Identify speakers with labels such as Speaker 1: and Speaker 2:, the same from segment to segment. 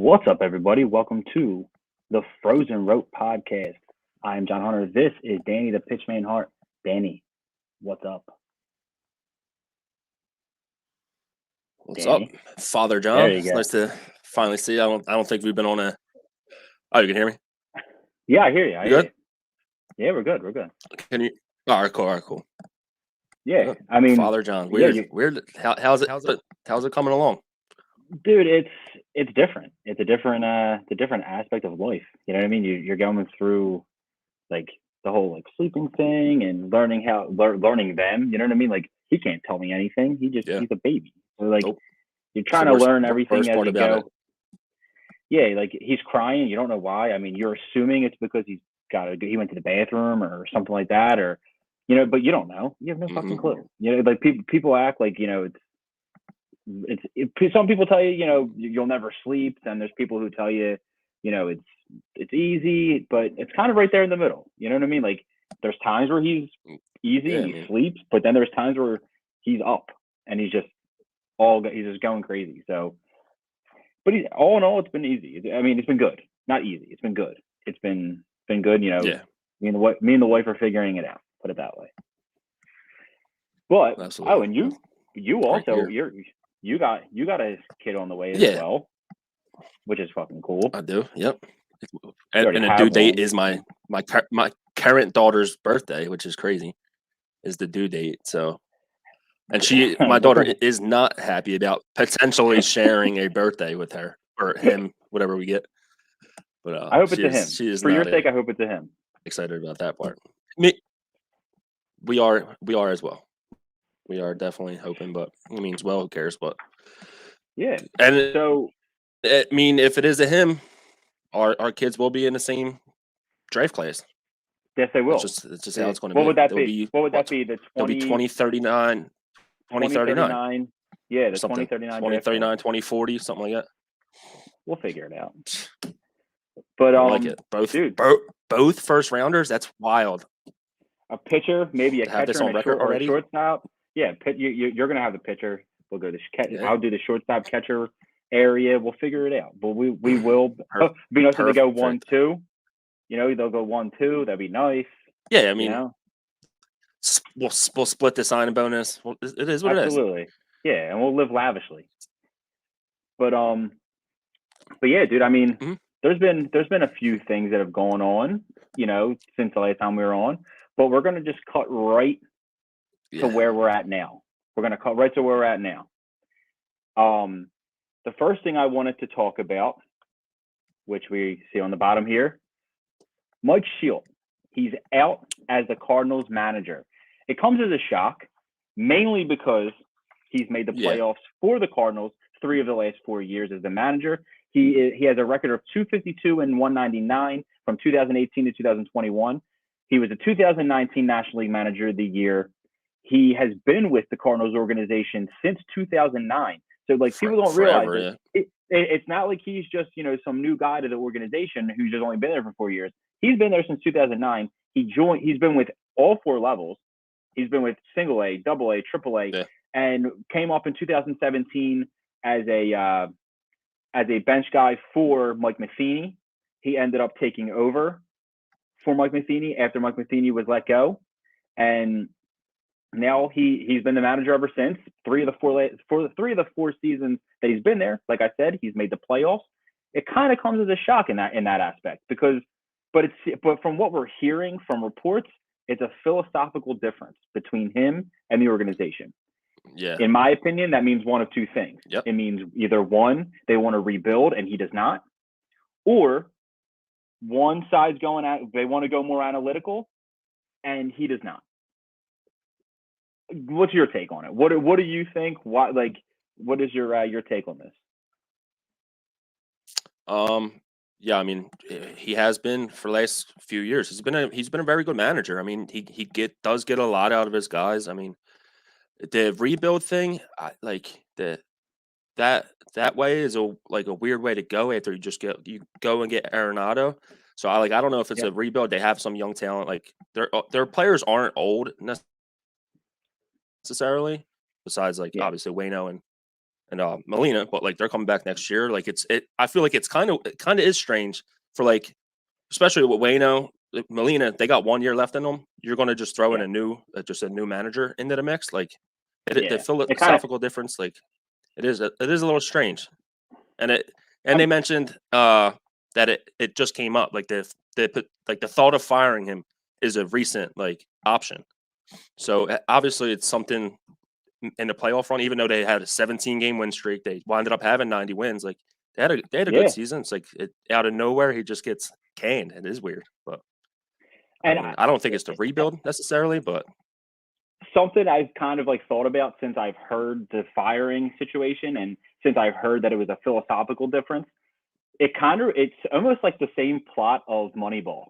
Speaker 1: What's up, everybody? Welcome to the Frozen Rope Podcast. I'm John Hunter. This is Danny, the Pitchman Hart. Danny, what's up?
Speaker 2: What's
Speaker 1: Danny?
Speaker 2: up, Father John?
Speaker 1: There you
Speaker 2: It's
Speaker 1: go.
Speaker 2: nice to finally see you. I don't think we've been on a. Oh, you can hear me?
Speaker 1: Yeah, I hear you. I
Speaker 2: You
Speaker 1: hear
Speaker 2: good?
Speaker 1: you. Yeah, we're good. We're good.
Speaker 2: Can you? All right, cool. All right, cool.
Speaker 1: Yeah,
Speaker 2: Good.
Speaker 1: I mean,
Speaker 2: Father John.
Speaker 1: yeah,
Speaker 2: Weird. Weird. How's it coming along?
Speaker 1: dude, it's different. It's a different aspect of life. You know what I mean? You're going through like the whole like sleeping thing and learning learning them. You know what I mean? Like he can't tell me anything. He's a baby. So like
Speaker 2: Nope.
Speaker 1: you're
Speaker 2: It's
Speaker 1: trying
Speaker 2: the
Speaker 1: to
Speaker 2: worst,
Speaker 1: learn everything
Speaker 2: worst
Speaker 1: as
Speaker 2: part
Speaker 1: you
Speaker 2: about
Speaker 1: go.
Speaker 2: it.
Speaker 1: Yeah, like he's crying. You don't know why. I mean, you're assuming it's because he went to the bathroom or something like that, or but you don't know. You have no fucking clue. Like people act like some people tell you you'll never sleep. Then there's people who tell you it's easy, but it's kind of right there in the middle. You know what I mean? Like there's times where he's easy and he sleeps, but then there's times where he's up and he's just going crazy. So. But all in all, it's been easy. I mean, it's been good. Not easy. It's been good. It's been good.
Speaker 2: Yeah.
Speaker 1: Me and the wife are figuring it out. Put it that way. But
Speaker 2: Absolutely.
Speaker 1: and you also you got a kid on the way as well, which is fucking cool.
Speaker 2: I do. Yep. And the due date is my current daughter's birthday, which is crazy. Is the due date. So. And my daughter is not happy about potentially sharing a birthday with her or him, whatever we get. But
Speaker 1: I hope it's to him.
Speaker 2: She is
Speaker 1: for your sake. I hope it's to him.
Speaker 2: Excited about that part. We are as well. We are definitely hoping, but I mean, well, who cares? But
Speaker 1: yeah.
Speaker 2: And
Speaker 1: so,
Speaker 2: I mean, if it is a him, our kids will be in the same draft class.
Speaker 1: Yes, they will.
Speaker 2: It's just how it's going to be.
Speaker 1: What would that be? What would that be?
Speaker 2: It'll be 2039. 2039.
Speaker 1: Yeah, the 2039.
Speaker 2: 2039, 2040, something like that.
Speaker 1: We'll figure it out. But
Speaker 2: I like it. Both first rounders. That's wild.
Speaker 1: A pitcher, maybe a catcher and a shortstop. Yeah, you're gonna have the pitcher. We'll go to I'll do the shortstop catcher area. We'll figure it out. But we will. Be nice if they go 1-2. They'll go 1-2. That'd be nice.
Speaker 2: Yeah, I mean, we'll split the signing bonus. Well, it is what it is.
Speaker 1: Absolutely. Yeah, and we'll live lavishly. But yeah, dude. I mean, there's been a few things that have gone on, since the last time we were on. But we're gonna just cut right to where we're at now. We're gonna cut right to where we're at now. The first thing I wanted to talk about, which we see on the bottom here, Mike Shield. He's out as the Cardinals manager. It comes as a shock, mainly because he's made the playoffs for the Cardinals 3 of the last 4 years as the manager. He has a record of 252 and 199 from 2018 to 2021. He was a 2019 National League Manager of the Year. He has been with the Cardinals organization since 2009. So, like, people don't realize it's not like he's just, some new guy to the organization who's just only been there for 4 years. He's been there since 2009. He's been with all 4 levels. He's been with single A, double A, triple A, and came up in 2017 as a bench guy for Mike Matheny. He ended up taking over for Mike Matheny after Mike Matheny was let go, and now he's been the manager ever since. 3 of the 4 seasons that he's been there, like I said, he's made the playoffs. It kind of comes as a shock in that aspect but from what we're hearing from reports, it's a philosophical difference between him and the organization.
Speaker 2: Yeah.
Speaker 1: In my opinion, that means one of 2 things.
Speaker 2: Yep.
Speaker 1: It means either one, they want to rebuild and he does not, or one side's they want to go more analytical and he does not. What's your take on it? What do you think? What is your take on this?
Speaker 2: Yeah, I mean, he has been for the last few years. He's been a very good manager. I mean, he does get a lot out of his guys. I mean, the rebuild thing, that way is a weird way to go after you go and get Arenado. So I don't know if it's a rebuild. They have some young talent. Like their players aren't old necessarily, besides obviously Waino and and Molina, but like they're coming back next year. Like I feel like it kind of is strange for like, especially with Waino, Molina. They got 1 year left in them. You're going to just throw in a new manager into the mix. Like the philosophical difference. Like it is a little strange, and they mentioned that it just came up. Like the thought of firing him is a recent like option. So obviously it's something in the playoff run. Even though they had a 17-game win streak, they wound up having 90 wins. Like they had a good season. It's like out of nowhere he just gets canned. It is weird, but I don't think it's to rebuild necessarily. But
Speaker 1: something I've kind of like thought about since I've heard the firing situation and since I've heard that it was a philosophical difference. It's almost like the same plot of Moneyball.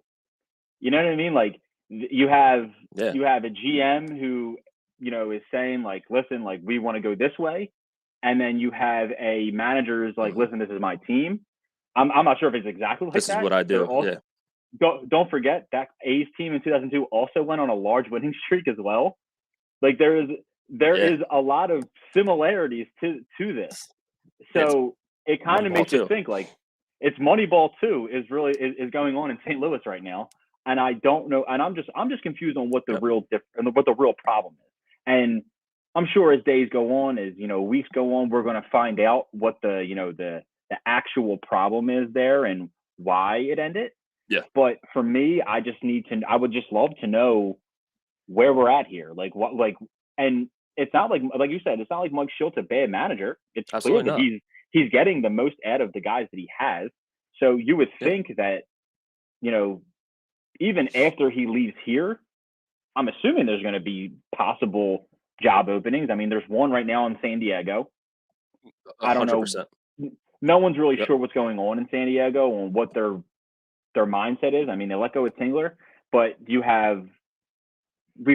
Speaker 1: You know what I mean? Like you have a GM who, is saying like, listen, like we want to go this way. And then you have a manager who's like, listen, this is my team. I'm not sure if it's exactly like that.
Speaker 2: This is what I do. Also,
Speaker 1: don't forget that A's team in 2002 also went on a large winning streak as well. Like there is a lot of similarities to this. So it kind of makes you think like it's Moneyball 2 is going on in St. Louis right now. And I don't know. And I'm just confused on what the real problem is. And I'm sure as days go on, as weeks go on, we're going to find out what the actual problem is there and why it ended.
Speaker 2: Yeah.
Speaker 1: But for me, I would just love to know where we're at here. Like what, and it's not like you said, it's not like Mike Shilt's a bad manager. It's clear that he's getting the most out of the guys that he has. So you would think that, even after he leaves here, I'm assuming there's going to be possible job openings. I mean, there's one right now in San Diego. 100%. I don't know. No one's really sure what's going on in San Diego and what their mindset is. I mean, they let go with Tingler, but we've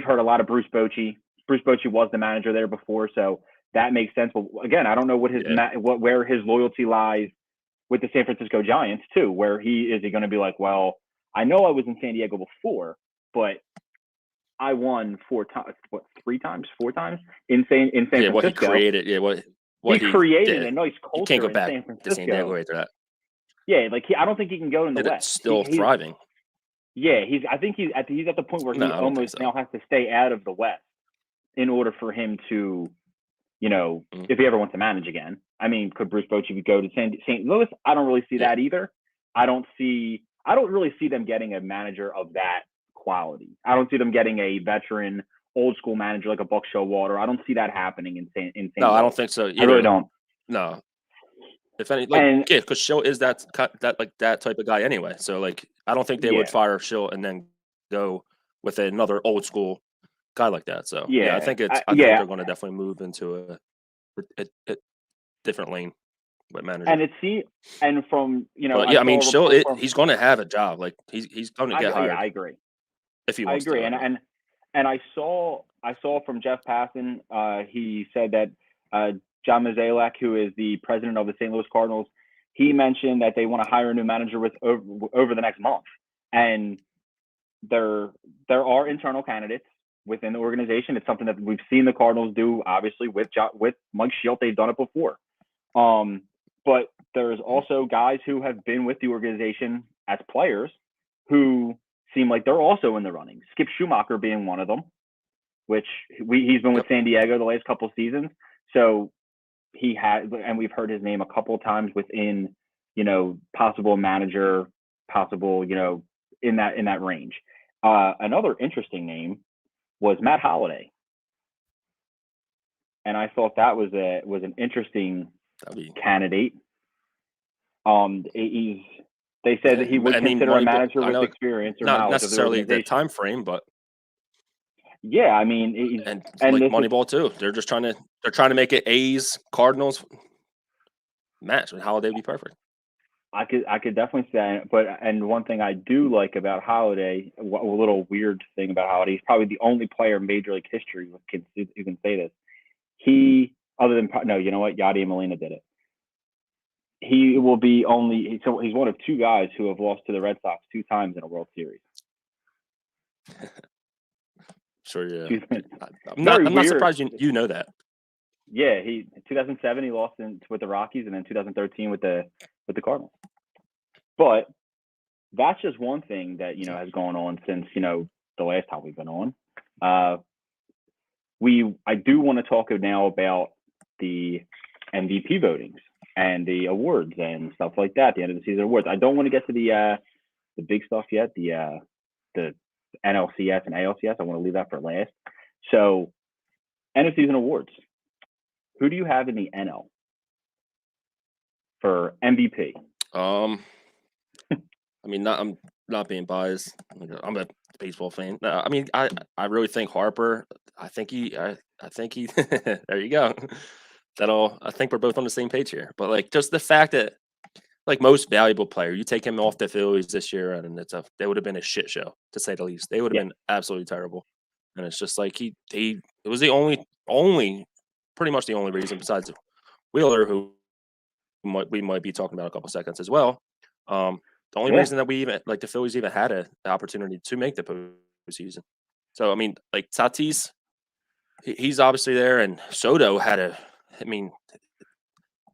Speaker 1: heard a lot of Bruce Bochy. Bruce Bochy was the manager there before, so that makes sense. But again, I don't know what where his loyalty lies with the San Francisco Giants too. Where is he going to be like, well, I know I was in San Diego before, but I won 4 times, 4 times in San Francisco.
Speaker 2: What he created, what
Speaker 1: he created a nice culture.
Speaker 2: You can't go back
Speaker 1: in San Francisco.
Speaker 2: to San Diego after that.
Speaker 1: Yeah, like I don't think he can go in the West.
Speaker 2: It's still thriving.
Speaker 1: Yeah, I think he's at the point where he almost now has to stay out of the West in order for him to, if he ever wants to manage again. I mean, could Bruce Bochy go to St. Louis? I don't really see that either. I don't really see them getting a manager of that quality. I don't see them getting a veteran, old school manager like a Buck Showalter. I don't see that happening in St. Louis.
Speaker 2: No, I don't think so either.
Speaker 1: I really don't.
Speaker 2: No. If any, because Schill is that type of guy anyway. So like, I don't think they would fire Schill and then go with another old school guy like that. So I think I think they're going to definitely move into a different lane with management.
Speaker 1: And from
Speaker 2: I mean, Schill, he's going to have a job. Like he's going to get hired.
Speaker 1: I agree.
Speaker 2: If he wants
Speaker 1: I agree,
Speaker 2: to.
Speaker 1: and I saw from Jeff Passan, he said that John Mozeliak, who is the president of the St. Louis Cardinals, he mentioned that they want to hire a new manager over the next month. And there are internal candidates within the organization. It's something that we've seen the Cardinals do, obviously, with Mike Shildt. They've done it before. But there's also guys who have been with the organization as players who seem like they're also in the running. Skip Schumacher being one of them, which he's been with San Diego the last couple of seasons. So he had, and we've heard his name a couple of times within, possible manager, in that range. Another interesting name was Matt Holliday. And I thought that was an interesting candidate. They said that he would consider a manager with experience or
Speaker 2: not
Speaker 1: knowledge
Speaker 2: necessarily
Speaker 1: of the
Speaker 2: the time frame, but
Speaker 1: yeah, I mean,
Speaker 2: and like Moneyball too. They're just trying to make it A's Cardinals match, and Holliday would be perfect.
Speaker 1: I could definitely say, and one thing I do like about Holliday, a little weird thing about Holliday, he's probably the only player in Major League history who can say this. He, other than you know what, Yadier Molina did it. He will be he's one of 2 guys who have lost to the Red Sox 2 times in a World Series.
Speaker 2: Sure, yeah. I'm not surprised you know that.
Speaker 1: Yeah, 2007 he lost with the Rockies, and then 2013 with the Cardinals. But that's just one thing that has gone on since the last time we've been on. I do want to talk now about the MVP votings and the awards and stuff like that. The end of the season awards. I don't want to get to the big stuff yet. The NLCS and ALCS. I want to leave that for last. So, end of season awards. Who do you have in the NL for MVP?
Speaker 2: I mean, I'm not being biased. I'm a baseball fan. I mean, I really think Harper. I think he. There you go. I think we're both on the same page here. But like, just the fact that, like, most valuable player, you take him off the Phillies this year, and they would have been a shit show, to say the least. They would have been absolutely terrible. And it's just like it was the only pretty much the only reason besides Wheeler, who we might be talking about a couple seconds as well. The only reason that we even, like, the Phillies even had an opportunity to make the postseason. So I mean, like, Tatis, he's obviously there, and Soto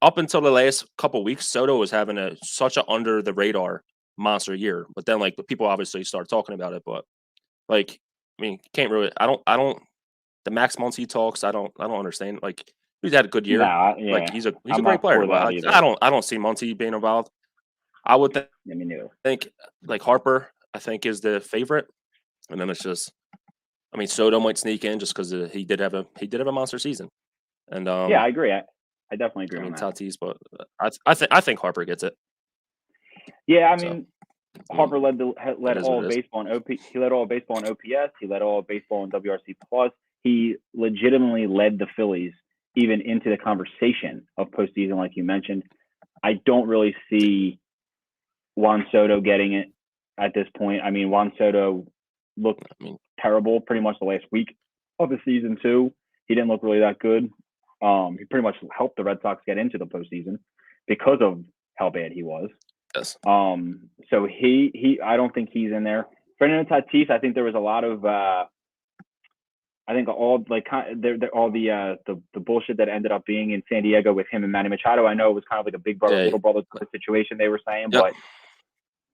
Speaker 2: up until the last couple of weeks, Soto was having such a under the radar monster year. But then, like, people obviously start talking about it. But, like, I mean, can't really. I don't. The Max Muncy talks. I don't understand. Like, he's had a good year.
Speaker 1: Nah, yeah.
Speaker 2: Like, he's a great player. But I don't see Muncy being involved. I would think like Harper, I think, is the favorite, and then it's just, I mean, Soto might sneak in just because he did have a monster season. And
Speaker 1: yeah, I agree. I definitely agree.
Speaker 2: I mean,
Speaker 1: on that.
Speaker 2: Tatis, but I think Harper gets it.
Speaker 1: Yeah, I mean, Harper led all of baseball in OP. He led all of baseball in OPS. He led all of baseball in WRC plus. He legitimately led the Phillies even into the conversation of postseason, like you mentioned. I don't really see Juan Soto getting it at this point. I mean, Juan Soto looked terrible pretty much the last week of the season too. He didn't look really that good. He pretty much helped the Red Sox get into the postseason because of how bad he was.
Speaker 2: Yes.
Speaker 1: So he I don't think he's in there. Fernando Tatis, I think there was a lot of I think all the bullshit that ended up being in San Diego with him and Manny Machado. I know it was kind of like a big brother little brother type of situation they were saying, but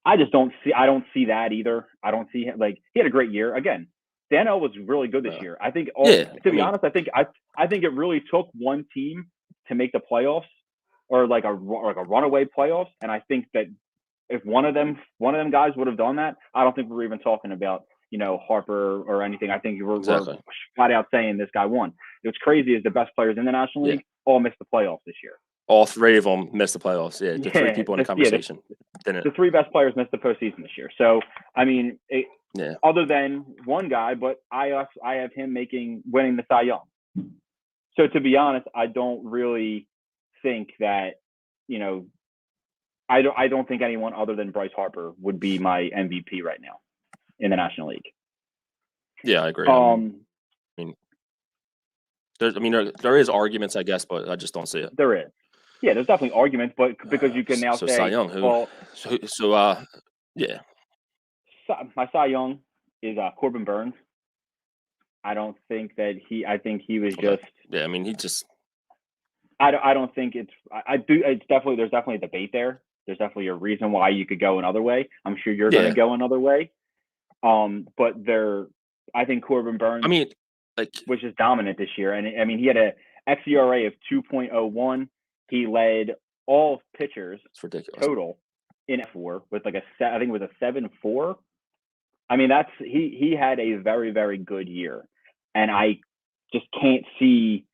Speaker 1: I just don't see that either. I don't see him, like, he had a great year. Again, the NL was really good this year. I think to be honest, I think it really took one team to make the playoffs, or like a runaway playoffs. And I think that if one of them guys would have done that, I don't think we're even talking about Harper or anything. I think we're flat out saying this guy won. What's crazy is the best players in the National League all missed the playoffs this year.
Speaker 2: All three of them missed the playoffs. Yeah, the three people in the conversation.
Speaker 1: The three best players missed the postseason this year. So, I mean, other than one guy, but I have him winning the Cy Young. So, to be honest, I don't really think that, I don't think anyone other than Bryce Harper would be my MVP right now in the National League.
Speaker 2: Yeah, I agree. There is arguments, I guess, but I just don't see it.
Speaker 1: There is. Yeah, there's definitely arguments, but because you can now say,
Speaker 2: Cy Young,
Speaker 1: my Cy Young is Corbin Burns. I don't think that I think he was just.
Speaker 2: Yeah, I mean, he just.
Speaker 1: I don't think it's. It's definitely, there's definitely a debate there. There's definitely a reason why you could go another way. I'm sure you're going to go another way. But I think Corbin Burns.
Speaker 2: I mean,
Speaker 1: was just dominant this year, and I mean, he had a xERA of 2.01. He led all pitchers total in F4 with I think it was a 7.4. I mean, he had a very, very good year, and I just can't see.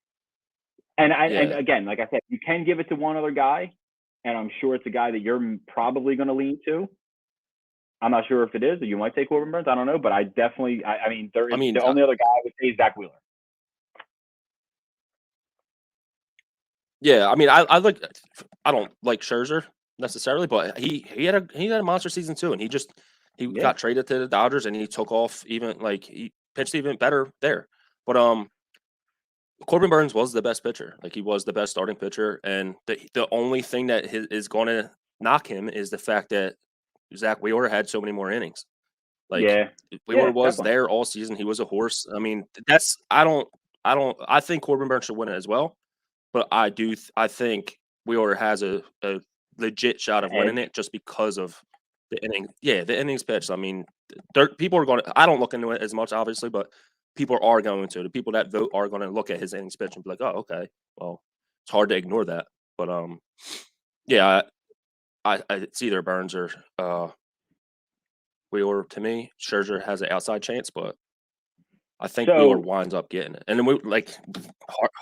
Speaker 1: And again, like I said, you can give it to one other guy, and I'm sure it's a guy that you're probably going to lean to. I'm not sure if it is, or you might take Corbin Burns. I don't know, but I definitely. The only other guy I would say is Zach Wheeler.
Speaker 2: Yeah, I mean, I don't like Scherzer necessarily, but he had a monster season too, and he got traded to the Dodgers, and he took off he pitched even better there. But Corbin Burns was the best pitcher. Like, he was the best starting pitcher, and the only thing that is going to knock him is the fact that Zach Wheeler had so many more innings. Wheeler was definitely there all season. He was a horse. I mean, I think Corbin Burns should win it as well. but I think Wheeler has a legit shot of winning it just because of the inning. Yeah, the innings pitched. I mean, people are going to. I don't look into it as much, obviously, but people are going to. The people that vote are going to look at his innings pitch and be like, "Oh, okay. Well, it's hard to ignore that." But yeah, it's either Burns or Wheeler to me. Scherzer has an outside chance, but I think Wheeler winds up getting it. And then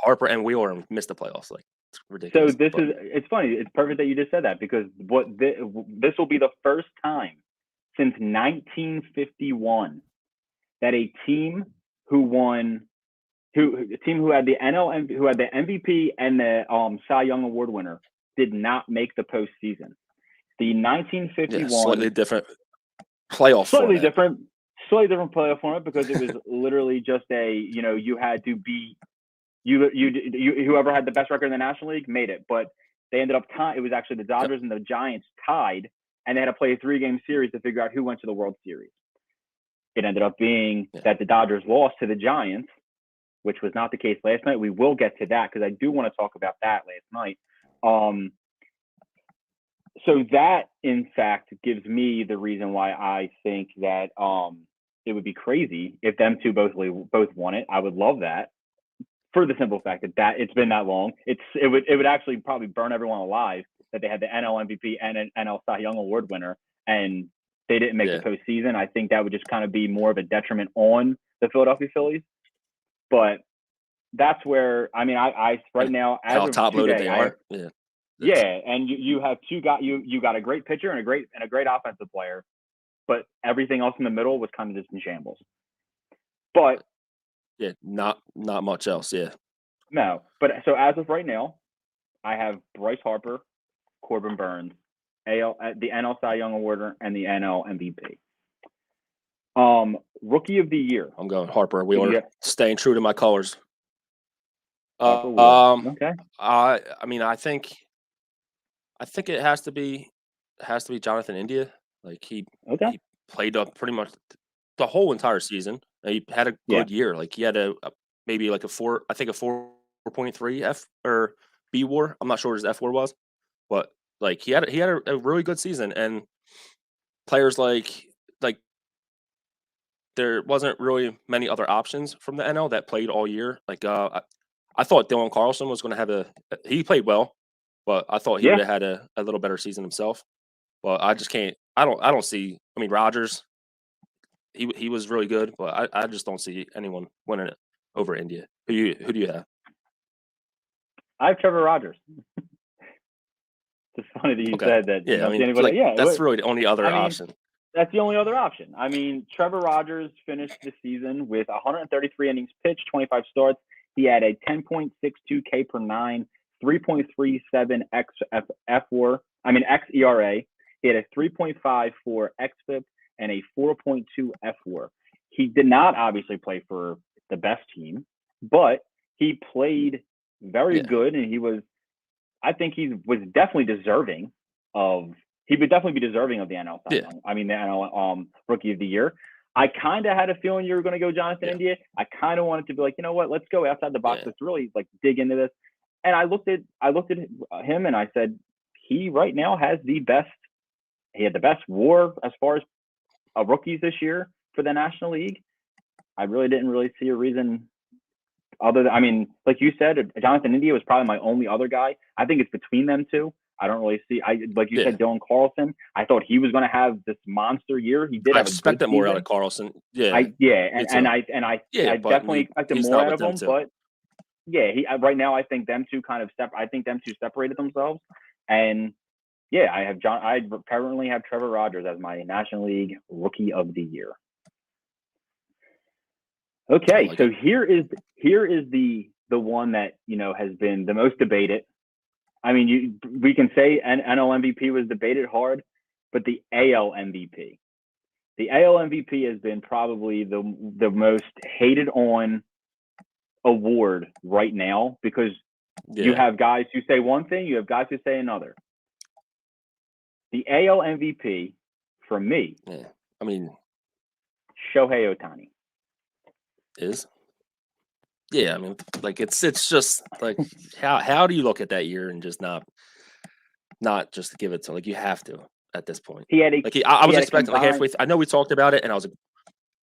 Speaker 2: Harper and Wheeler missed the playoffs. Like, it's ridiculous.
Speaker 1: So it's funny. It's perfect that you just said that, because this will be the first time since 1951 that a team who had the MVP and the Cy Young Award winner did not make the postseason. The 1951
Speaker 2: slightly different playoff
Speaker 1: slightly
Speaker 2: format.
Speaker 1: different playoff format, because it was literally just you had to beat whoever had the best record in the National League made it, but they ended up it was actually the Dodgers and the Giants tied, and they had to play a 3-game series to figure out who went to the World Series. It ended up being that the Dodgers lost to the Giants, which was not the case last night. We will get to that, because I do want to talk about that last night. So that, in fact, gives me the reason why I think that it would be crazy if them two both won it. I would love that, for the simple fact that it's been that long. It would actually probably burn everyone alive that they had the NL MVP and an NL Cy Young Award winner, and they didn't make the postseason. I think that would just kind of be more of a detriment on the Philadelphia Phillies. But that's where, I mean, I right now, as
Speaker 2: how
Speaker 1: of
Speaker 2: top loaded
Speaker 1: today,
Speaker 2: they are.
Speaker 1: Yeah, and you have you got a great pitcher and a great offensive player, but everything else in the middle was kind of just in shambles. But
Speaker 2: not much else.
Speaker 1: No, but so as of right now, I have Bryce Harper, Corbin Burns, the NL Cy Young Award and the NL MVP. Rookie of the Year.
Speaker 2: I'm going Harper. Wheeler, staying true to my colors.
Speaker 1: Okay.
Speaker 2: I mean, I think it has to be Jonathan India. Like he played up pretty much the whole entire season. He had a good year. Like he had maybe like a 4.3 F or B WAR. I'm not sure what his F WAR was, but like he had a really good season. And players like there wasn't really many other options from the NL that played all year. Like I thought Dylan Carlson was going to have he played well, but I thought he would have had a little better season himself. But I just can't. I don't see. I mean, Rogers, he was really good, but I just don't see anyone winning it over India. Who do you have?
Speaker 1: I have Trevor Rogers. It's funny that you said that.
Speaker 2: Yeah, I mean, that's really the only other option.
Speaker 1: That's the only other option. I mean, Trevor Rogers finished the season with 133 innings pitched, 25 starts. He had a 10.62 K per 9, 3.37 xERA. He had a 3.54 xFIP and a 4.2 fWAR. He did not obviously play for the best team, but he played very good, and I think he was definitely deserving of. He would definitely be deserving of the NL. The NL Rookie of the Year. I kind of had a feeling you were going to go Jonathan India. I kind of wanted to be like, you know what, let's go outside the box. Let's really dig into this. And I looked at him and I said, he right now has the best. He had the best WAR as far as rookies this year for the National League. I really didn't see a reason other than, I mean, like you said, Jonathan India was probably my only other guy. I think it's between them two. I don't really see. Like you said, Dylan Carlson. I thought he was going to have this monster year. He did. I
Speaker 2: expected more out of Carlson.
Speaker 1: I definitely expected more out of him. But right now I think them two separated themselves. And I currently have Trevor Rogers as my National League Rookie of the Year. Okay, so here is the one that has been the most debated. I mean, we can say NL MVP was debated hard, but the AL MVP. The AL MVP has been probably the most hated on award right now, because you have guys who say one thing, you have guys who say another. The AL MVP for me,
Speaker 2: I mean,
Speaker 1: Shohei Ohtani.
Speaker 2: Is Yeah, I mean, like it's just like how do you look at that year and just not just give it to, like, you have to at this point.
Speaker 1: He had a
Speaker 2: Like I was
Speaker 1: had a
Speaker 2: expecting like
Speaker 1: combined.
Speaker 2: halfway. I know we talked about it, and I was like,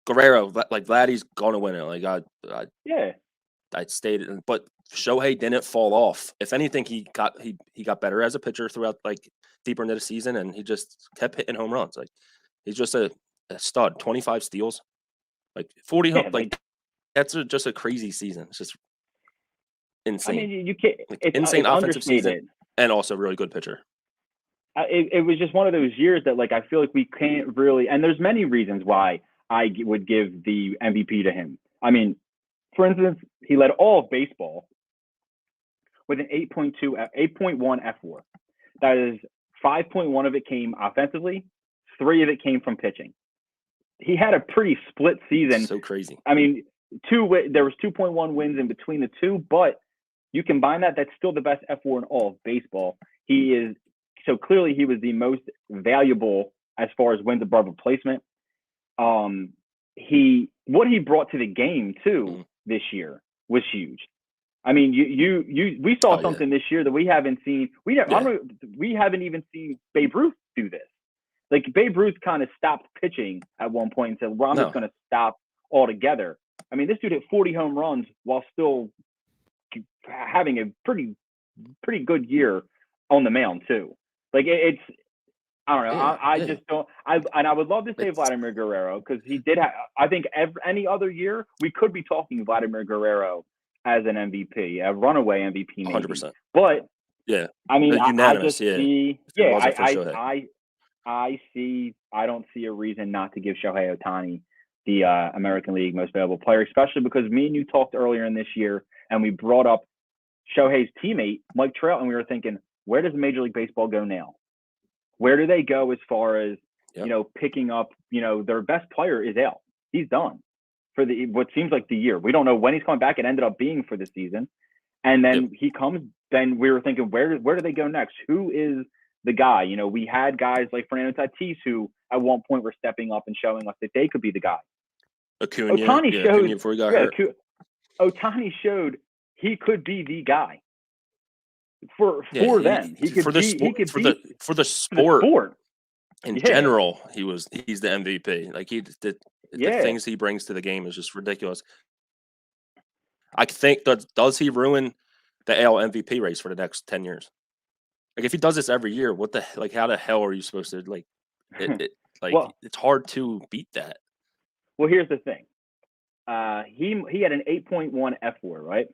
Speaker 2: Guerrero, like Vladdy's gonna win it. Like
Speaker 1: Yeah,
Speaker 2: I stated, but Shohei didn't fall off. If anything, he got better as a pitcher throughout, like, deeper into the season, and he just kept hitting home runs. Like he's just a stud. 25 steals, like 40 home.
Speaker 1: yeah.
Speaker 2: Like that's just a crazy season. It's just
Speaker 1: I mean,
Speaker 2: insane.
Speaker 1: you can't.
Speaker 2: Like
Speaker 1: It's
Speaker 2: insane offensive season,
Speaker 1: understated.
Speaker 2: and also really good pitcher.
Speaker 1: It was just one of those years that, like, I feel like we can't really. And there's many reasons why I would give the MVP to him. I mean, for instance, he led all of baseball with an 8.1 F4. That is 5.1 of it came offensively, 3 of it came from pitching. He had a pretty split season.
Speaker 2: So crazy.
Speaker 1: I mean, there was 2.1 wins in between the two, but you combine that's still the best F4 in all of baseball. So clearly he was the most valuable as far as wins above replacement. What he brought to the game too this year was huge. I mean, we saw something this year that we haven't seen. We haven't even seen Babe Ruth do this. Like, Babe Ruth kind of stopped pitching at one point and said, "Well, I'm just going to stop altogether." I mean, this dude hit 40 home runs while still having a pretty good year on the mound too. Like, it's, I don't know. I just don't. I would love to say Vladimir Guerrero, because he did have. I think any other year we could be talking Vladimir Guerrero as an MVP, a runaway MVP, maybe.
Speaker 2: 100%.
Speaker 1: But
Speaker 2: yeah,
Speaker 1: I mean,
Speaker 2: unanimous.
Speaker 1: I don't see a reason not to give Shohei Ohtani the American League Most Valuable Player, especially because me and you talked earlier in this year, and we brought up Shohei's teammate Mike Trout, and we were thinking, where does Major League Baseball go now? Where do they go as far as picking up? Their best player is out; he's done for what seems like the year. We don't know when he's coming back. It ended up being for the season, and then he comes. Then we were thinking, where do they go next? Who is the guy? We had guys like Fernando Tatis who at one point were stepping up and showing us that they could be the guy.
Speaker 2: Ohtani showed before he got hurt.
Speaker 1: Ohtani showed he could be the guy for them. He could
Speaker 2: for the sport in general. He's the MVP. Like the things he brings to the game is just ridiculous. I think does he ruin the AL MVP race for the next 10 years? Like, if he does this every year, how the hell are you supposed to it's hard to beat that.
Speaker 1: Well, here's the thing. He had an 8.1 F4, right?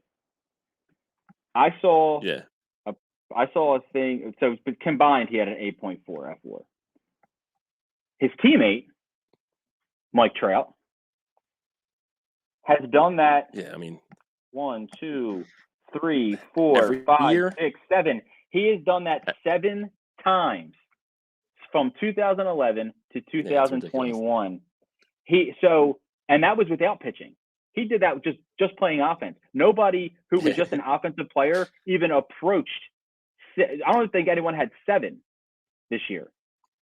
Speaker 1: I saw a thing. So combined, he had an 8.4 F4. His teammate, Mike Trout, has done that.
Speaker 2: Yeah, I mean,
Speaker 1: 1, 2, 3, 4, 5, 6, 7. He has done that 7 times from 2011 to 2021. And that was without pitching. He did that just playing offense. Nobody who was just an offensive player even approached. I don't think anyone had 7 this year.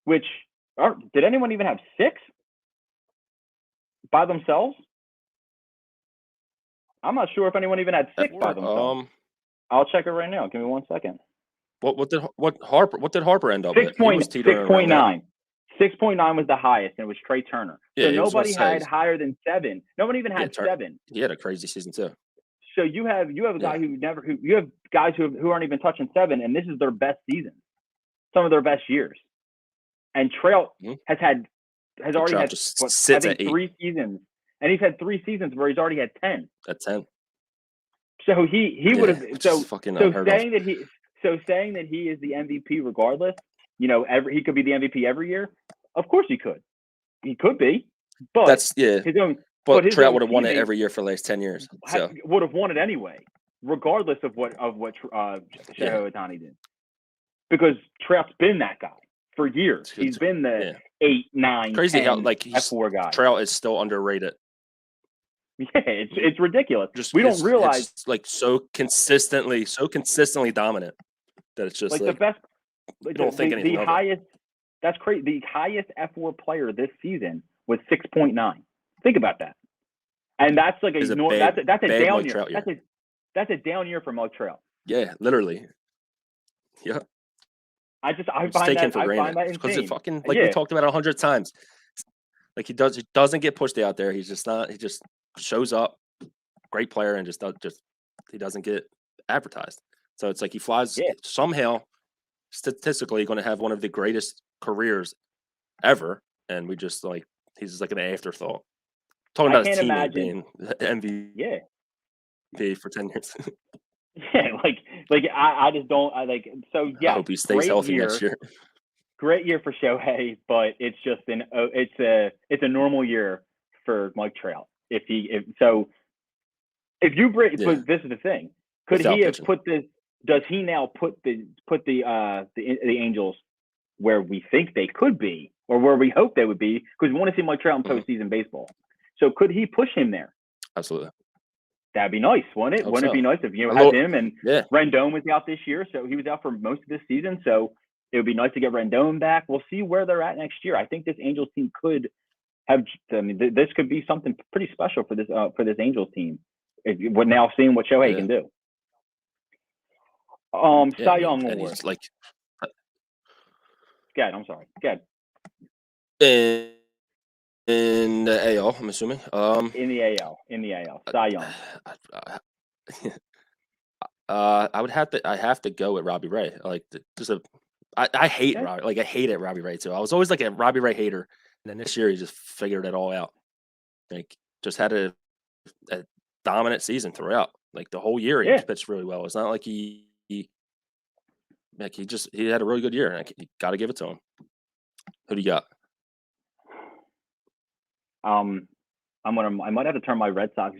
Speaker 1: Did anyone even have 6 by themselves? I'm not sure if anyone even had 6 by themselves. I'll check it right now. Give me 1 second.
Speaker 2: What did Harper end up
Speaker 1: 6.9. 6.9 was the highest, and it was Trey Turner.
Speaker 2: Yeah,
Speaker 1: so nobody had higher than 7. No one even had 7.
Speaker 2: He had a crazy season too.
Speaker 1: So you have a guy you have guys who aren't even touching 7, and this is their best season, some of their best years. And Trout has already had 3 seasons, and he's had 3 seasons where he's already had 10.
Speaker 2: At 10.
Speaker 1: So he would have saying that he is the MVP regardless. He could be the MVP every year. Of course he could. He could be. But
Speaker 2: Trout would have won it every year for the last 10 years. So
Speaker 1: would have won it anyway, regardless of what Shohei Ohtani did. Because Trout's been that guy for years. He's been the 8, 9,
Speaker 2: crazy
Speaker 1: 10
Speaker 2: how
Speaker 1: F4 guy.
Speaker 2: Trout is still underrated.
Speaker 1: Yeah, it's ridiculous. We don't realize
Speaker 2: so consistently dominant that it's just
Speaker 1: the best.
Speaker 2: You don't think anything
Speaker 1: the highest. That's crazy. The highest F4 player this season was 6.9. Think about that. And that's like
Speaker 2: Is a
Speaker 1: that's a
Speaker 2: bad
Speaker 1: down
Speaker 2: Mike
Speaker 1: year.
Speaker 2: Trout year.
Speaker 1: That's a down year for Mike Trout.
Speaker 2: Yeah, literally. Yeah.
Speaker 1: I
Speaker 2: It's
Speaker 1: find
Speaker 2: taken
Speaker 1: that
Speaker 2: for granted
Speaker 1: insane.
Speaker 2: because it fucking like we talked about 100 times. Like he doesn't get pushed out there. He's just not. He just shows up, great player, and he doesn't get advertised. So it's like he flies somehow. Statistically, going to have one of the greatest careers ever, and we just like he's just like an afterthought. Talking about his teammate being MVP for 10 years.
Speaker 1: Yeah, I just don't. So yeah.
Speaker 2: I hope he stays healthy next year.
Speaker 1: Great year for Shohei, but it's just it's a normal year for Mike Trout. If you bring, but this is the thing. Could he have put this? Does he now put the Angels where we think they could be, or where we hope they would be? Because we want to see Mike Trout in postseason baseball. So could he push him there?
Speaker 2: Absolutely.
Speaker 1: That'd be nice, wouldn't it? Wouldn't it be nice if had him and Rendon was out this year, so he was out for most of this season. So it would be nice to get Rendon back. We'll see where they're at next year. I think this Angels team could have. I mean, this could be something pretty special for this Angels team. We're now seeing what Shohei can do. Cy Young Award.
Speaker 2: Like,
Speaker 1: I'm sorry.
Speaker 2: In the AL, I'm assuming.
Speaker 1: In the AL, Cy Young.
Speaker 2: I have to go with Robbie Ray. I hate Robbie. Like I hated Robbie Ray too. I was always like a Robbie Ray hater, and then this year he just figured it all out. Like just had a dominant season throughout. Like the whole year he pitched really well. It's not like he had a really good year, and you got to give it to him. Who do you got?
Speaker 1: I might have to turn my Red Sox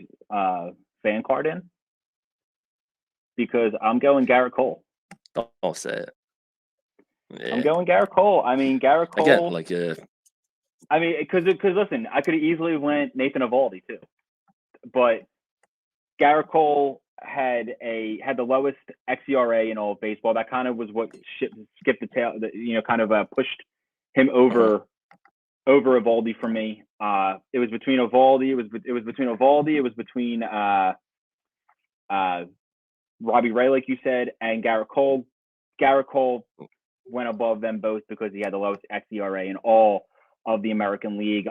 Speaker 1: fan card in because I'm going Garrett Cole.
Speaker 2: Don't say it.
Speaker 1: Yeah. I'm going Garrett Cole. I mean, Garrett Cole.
Speaker 2: Again,
Speaker 1: I mean, because listen, I could have easily went Nathan Eovaldi too, but Garrett Cole had the lowest xERA in all of baseball. That kind of was what skipped the tail. Kind of pushed him over Eovaldi for me. It was between Eovaldi. It was between Eovaldi. It was between Robbie Ray, like you said, and Garrett Cole. Garrett Cole went above them both because he had the lowest xERA in all of the American League.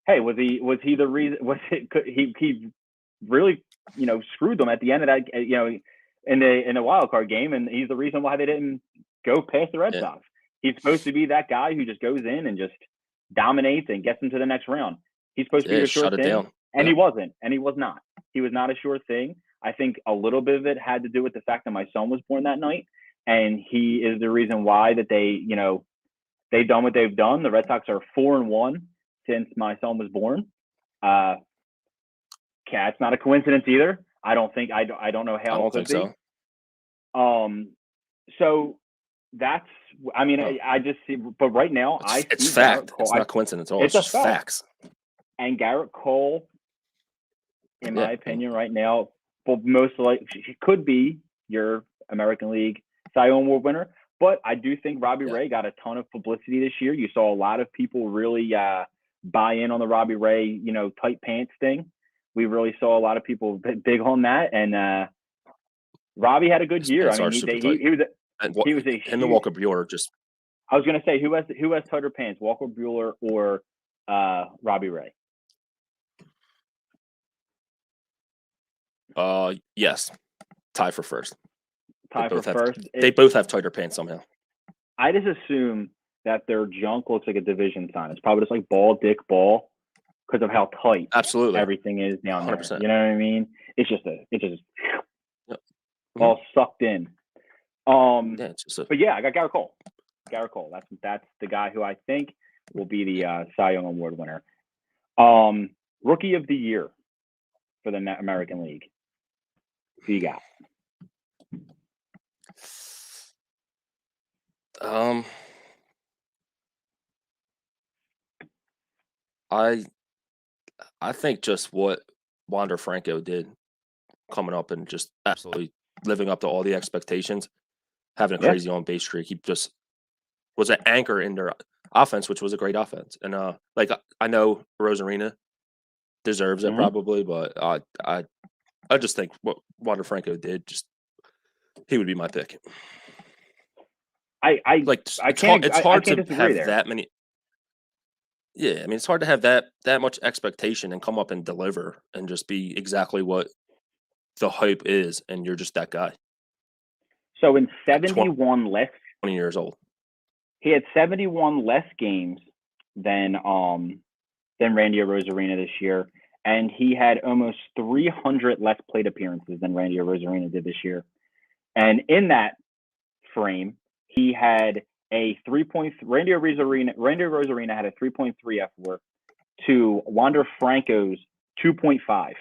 Speaker 1: Hey, was he the reason? He really screwed them at the end of that in the wild card game, and he's the reason why they didn't go past the Red Sox. He's supposed to be that guy who just goes in and just dominates and gets into the next round. He's supposed to be a sure thing, and he wasn't, and he was not. He was not a sure thing. I think a little bit of it had to do with the fact that my son was born that night, and he is the reason why that they've done what they've done. The Red Sox are 4-1 since my son was born. It's not a coincidence either. I don't know how it could be. So that's. I mean, I just see, but right now
Speaker 2: it's fact. It's not coincidence at all. It's just facts.
Speaker 1: And Garrett Cole, in my opinion, right now, well, most likely he could be your American League Cy Young Award winner. But I do think Robbie Ray got a ton of publicity this year. You saw a lot of people really buy in on the Robbie Ray, tight pants thing. We really saw a lot of people big on that, and Robbie had a good year. I mean, he was a
Speaker 2: him and Walker Buehler just.
Speaker 1: I was going to say who has tighter pants, Walker Buehler or Robbie Ray?
Speaker 2: Yes, tie for first.
Speaker 1: They
Speaker 2: both have tighter pants somehow.
Speaker 1: I just assume that their junk looks like a division sign. It's probably just like ball, dick, ball, because of how tight everything is down 100%. There. You know what I mean? It's just all sucked in. But yeah, I got Garrett Cole. Garrett Cole. That's the guy who I think will be the Cy Young Award winner. Rookie of the Year for the American League. Who you got?
Speaker 2: I think just what Wander Franco did coming up and just absolutely living up to all the expectations, having a crazy on base streak. He just was an anchor in their offense, which was a great offense. And I know Rosarina deserves it probably, but I just think what Wander Franco did, he would be my pick. It's hard to have
Speaker 1: there.
Speaker 2: that many. Yeah, I mean, it's hard to have that much expectation and come up and deliver and just be exactly what the hype is, and you're just that guy.
Speaker 1: So in 71 less
Speaker 2: 20 years old,
Speaker 1: he had 71 less games than Randy Arozarena this year, and he had almost 300 less plate appearances than Randy Arozarena did this year. And in that frame, he had a 3.3. Randy Arozarena had a 3.3 F4 to Wander Franco's 2.5.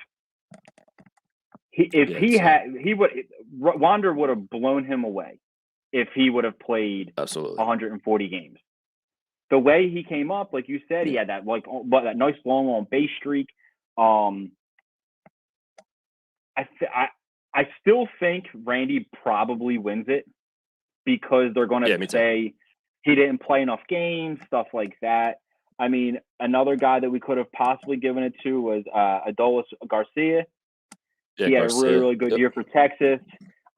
Speaker 1: Wander would have blown him away if he would have played 140 games. The way he came up, like you said, he had that nice long on base streak. I still think Randy probably wins it because they're going to say he didn't play enough games, stuff like that. I mean, another guy that we could have possibly given it to was Adolis Garcia. He had a really, really good year for Texas.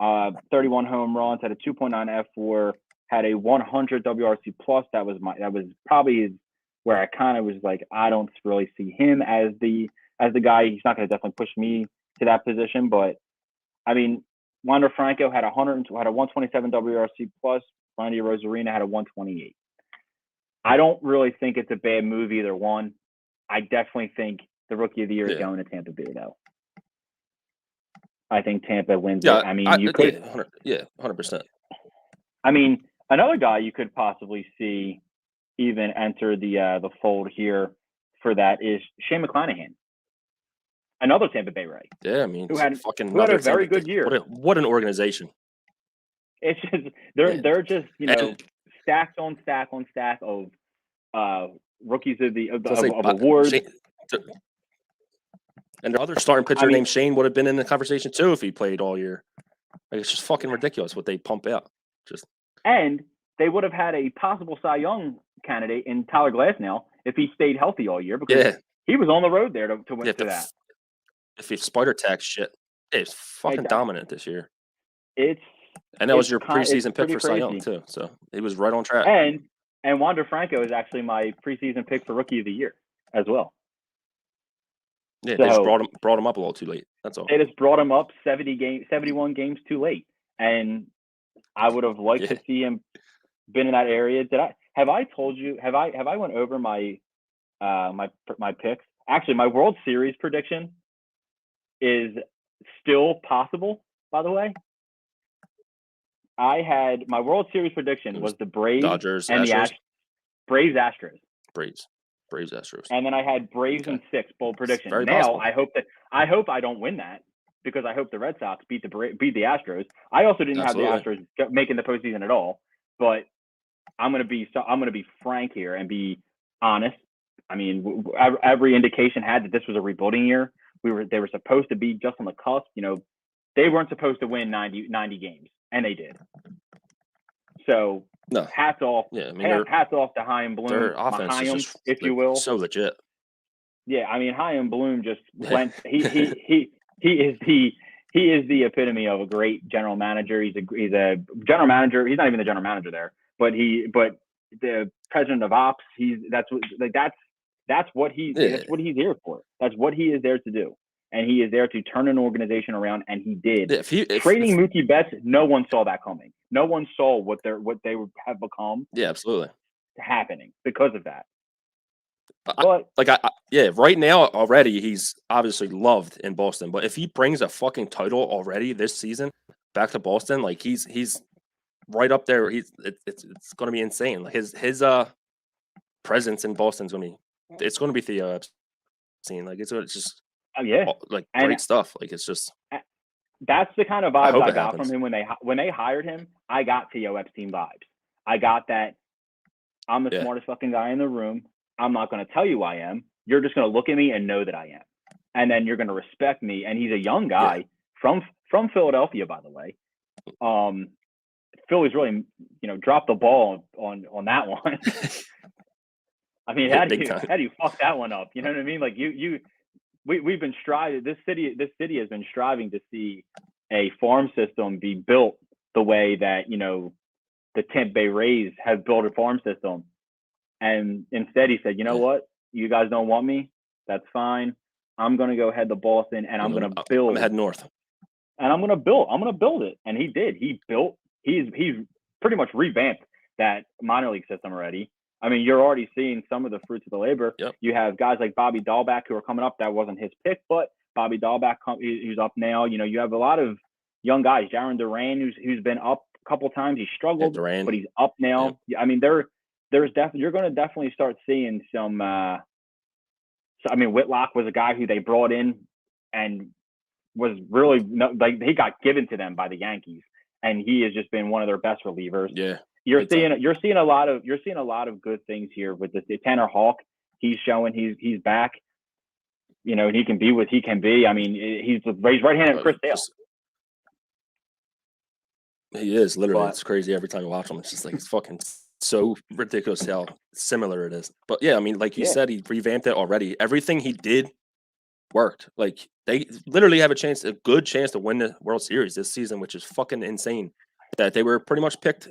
Speaker 1: 31 home runs, had a 2.9 F4, had a 100 WRC plus. That was probably where I kind of was like, I don't really see him as the guy. He's not going to definitely push me to that position, but I mean, Wander Franco had a 127 WRC plus. Randy Arozarena had a 128. I don't really think it's a bad move either one. I definitely think the Rookie of the Year is going to Tampa Bay, though. I think Tampa wins it. I mean, you could.
Speaker 2: 100%.
Speaker 1: I mean, another guy you could possibly see even enter the fold here for that is Shane McClanahan, another Tampa Bay Ray.
Speaker 2: Yeah, I mean,
Speaker 1: who had a very good year.
Speaker 2: What an organization!
Speaker 1: It's just they're just stacks on stack on stack of rookies of awards.
Speaker 2: And the other starting pitcher named Shane would have been in the conversation too if he played all year. Like, it's just fucking ridiculous what they pump out.
Speaker 1: And they would have had a possible Cy Young candidate in Tyler Glasnow if he stayed healthy all year because he was on the road there to win for that.
Speaker 2: If he spider tax shit, it's fucking dominant this year.
Speaker 1: And
Speaker 2: that was your preseason pick for Cy Young too, so he was right on track.
Speaker 1: And Wander Franco is actually my preseason pick for Rookie of the Year as well.
Speaker 2: Yeah, they just brought him up a little too late. That's all.
Speaker 1: They just brought him up 71 games too late, and I would have liked to see him been in that area. Have I told you? Have I went over my my picks? Actually, my World Series prediction is still possible. By the way, I had my World Series prediction was the Braves,
Speaker 2: Dodgers,
Speaker 1: and
Speaker 2: Astros.
Speaker 1: the Braves, Astros.
Speaker 2: Braves, Astros.
Speaker 1: And then I had Braves and 6 bold prediction.
Speaker 2: Very
Speaker 1: now
Speaker 2: possible.
Speaker 1: I hope I don't win that because I hope the Red Sox beat the Astros. I also didn't have the Astros making the postseason at all. But I'm gonna be frank here and be honest. I mean, every indication had that this was a rebuilding year. They were supposed to be just on the cusp. They weren't supposed to win 90 games, and they did. So hats off. Yeah, I mean, hats off to Chaim Bloom.
Speaker 2: Their offense is just,
Speaker 1: if you will,
Speaker 2: so legit.
Speaker 1: Yeah, I mean, Chaim Bloom just went. He is the epitome of a great general manager. He's a general manager. He's not even the general manager there, but the president of ops. That's what he's here for. That's what he is there to do. And he is there to turn an organization around, and he did. Trading Mookie Betts, no one saw that coming. No one saw what they would have become.
Speaker 2: Yeah, absolutely.
Speaker 1: Happening because of that.
Speaker 2: Right now already he's obviously loved in Boston. But if he brings a fucking title already this season back to Boston, like he's right up there. It's going to be insane. Like his presence in Boston's going to be Theo Epstein. Like it's just.
Speaker 1: Oh, yeah,
Speaker 2: great stuff. Like it's just
Speaker 1: that's the kind of vibes I got from him when they hired him. I got Theo Epstein vibes. I got that. I'm the smartest fucking guy in the room. I'm not going to tell you I am. You're just going to look at me and know that I am, and then you're going to respect me. And he's a young guy from Philadelphia, by the way. Philly's really dropped the ball on that one. I mean, how do you fuck that one up? You know what I mean? Like you we've been striving. This city has been striving to see a farm system be built the way that the Tampa Bay Rays have built a farm system, and instead he said, you know what, you guys don't want me, that's fine. I'm gonna go head to Boston, and I'm gonna build.
Speaker 2: I'm gonna head north,
Speaker 1: and I'm gonna build it. And he did. He built. He's pretty much revamped that minor league system already. I mean, you're already seeing some of the fruits of the labor.
Speaker 2: Yep.
Speaker 1: You have guys like Bobby Dahlback who are coming up. That wasn't his pick, but Bobby Dahlback, he's up now. You have a lot of young guys. Jaron Duran, who's been up a couple times. He struggled, but he's up now. Yeah. I mean, you're going to definitely start seeing some. So, I mean, Whitlock was a guy who they brought in and was really he got given to them by the Yankees, and he has just been one of their best relievers.
Speaker 2: Yeah.
Speaker 1: You're seeing a lot of good things here with the Tanner Hawk. He's showing he's back. He can be what he can be. I mean, he's right-handed Chris Sale.
Speaker 2: He is literally. It's crazy every time you watch him. It's just like it's fucking so ridiculous how similar it is. But yeah, I mean, like you said, he revamped it already. Everything he did worked. Like they literally have a good chance to win the World Series this season, which is fucking insane. That they were pretty much picked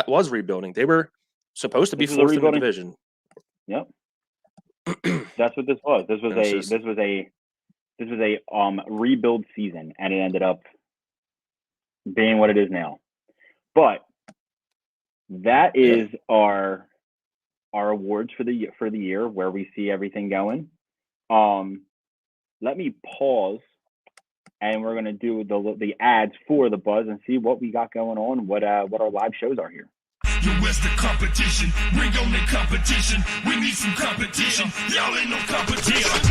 Speaker 2: was rebuilding. They were supposed to be fourth in the division.
Speaker 1: Yep. That's what this was. This was a rebuild season, and it ended up being what it is now. But that is our awards for the year, where we see everything going. Let me pause, and we're gonna do the ads for the Buzz and see what we got going on, what our live shows are here.
Speaker 3: You West the competition, bring on the competition. We need some competition, y'all ain't no competition.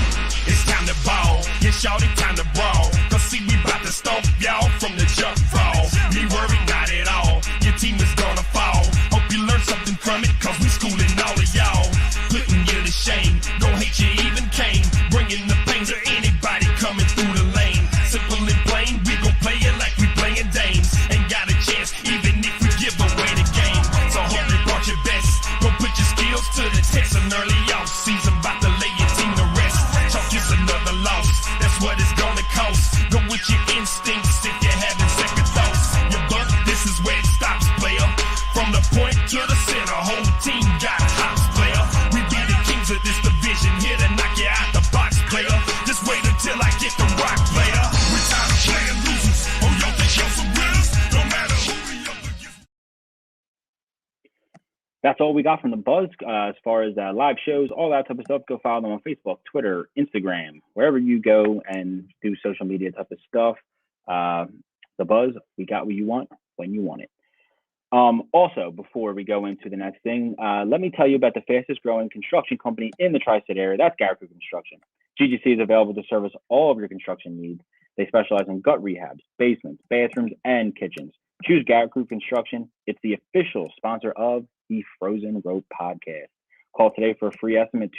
Speaker 3: It's time to ball, shout it, time to brawl. Cause see, we bout to stomp y'all from the jump fall. Me worry not at all, your team is gonna fall. Hope you learn something from it, cause we schooling all of y'all. Putting you to shame, don't hate you even came. Bringing the pain to anybody coming through the lane. Simple and plain, we gon' play it like we playing dames. Ain't got a chance, even if we give away the game. So hope you brought your best, go put your skills to the test. An early off season, about to lay your team to rest. Chalk is another loss, that's what it's gonna cost. Go with your instincts if you're having second thoughts. Your buck, this is where it stops, player. From the point to the center, whole team got hops, player. We be the kings of this division, here to knock you out the box, player. Just wait until I get the rock, player. We tired of playing losers, oh y'all think y'all some winners? No matter who we up against.
Speaker 1: That's all we got from the Buzz as far as live shows, all that type of stuff. Go follow them on Facebook, Twitter, Instagram, wherever you go and do social media type of stuff. The Buzz, we got what you want when you want it. Also, before we go into the next thing, let me tell you about the fastest growing construction company in the tri-state area. That's Garrett Crew Construction. GGC is available to service all of your construction needs. They specialize in gut rehabs, basements, bathrooms, and kitchens. Choose Garrett Crew Construction. It's the official sponsor of the Frozen Rope podcast. Call today for a free estimate,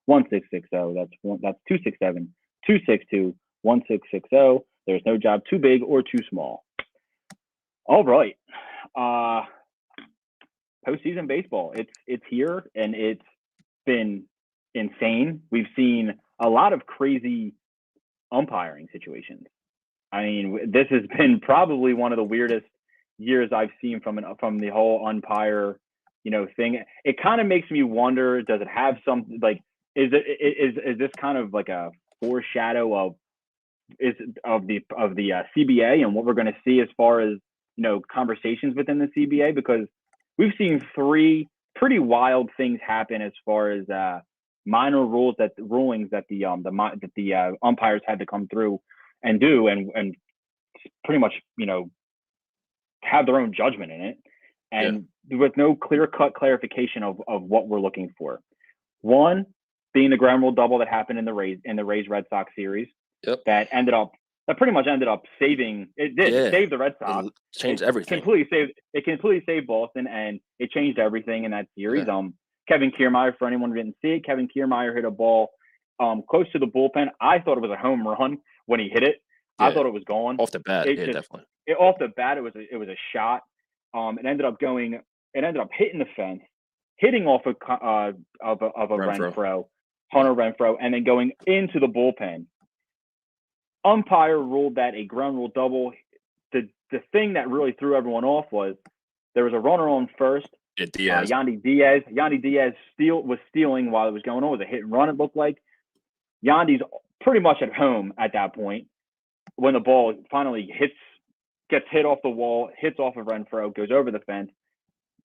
Speaker 1: 267-262-1660. That's 267-262-1660. There's no job too big or too small. All right. Postseason baseball. It's here, and it's been insane. We've seen a lot of crazy umpiring situations. I mean, this has been probably one of the weirdest years I've seen from the whole umpire, thing. It kind of makes me wonder, does it have some, like, is this kind of like a foreshadow of the CBA and what we're going to see as far as, conversations within the CBA? Because we've seen three pretty wild things happen as far as minor rulings that the umpires had to come through and do and pretty much have their own judgment in it, and with no clear-cut clarification of what we're looking for. One being the ground rule double that happened in the Rays Red Sox series.
Speaker 2: Yep.
Speaker 1: That pretty much ended up saving. It did. It saved the Red Sox.
Speaker 2: It changed everything.
Speaker 1: It completely saved Boston, and it changed everything in that series. Yeah. Kevin Kiermaier, for anyone who didn't see it, Kevin Kiermaier hit a ball close to the bullpen. I thought it was a home run when he hit it. Yeah. I thought it was gone
Speaker 2: off the bat. Definitely.
Speaker 1: Off the bat, it was a shot. It ended up hitting the fence, hitting off of a Renfroe, Hunter Renfroe, and then going into the bullpen. Umpire ruled that a ground rule double. The thing that really threw everyone off was there was a runner on first.
Speaker 2: Yeah, Diaz.
Speaker 1: Yandy Diaz was stealing while it was going on. It was a hit and run, it looked like. Yandy's pretty much at home at that point when the ball finally gets hit off the wall, hits off of Renfroe, goes over the fence.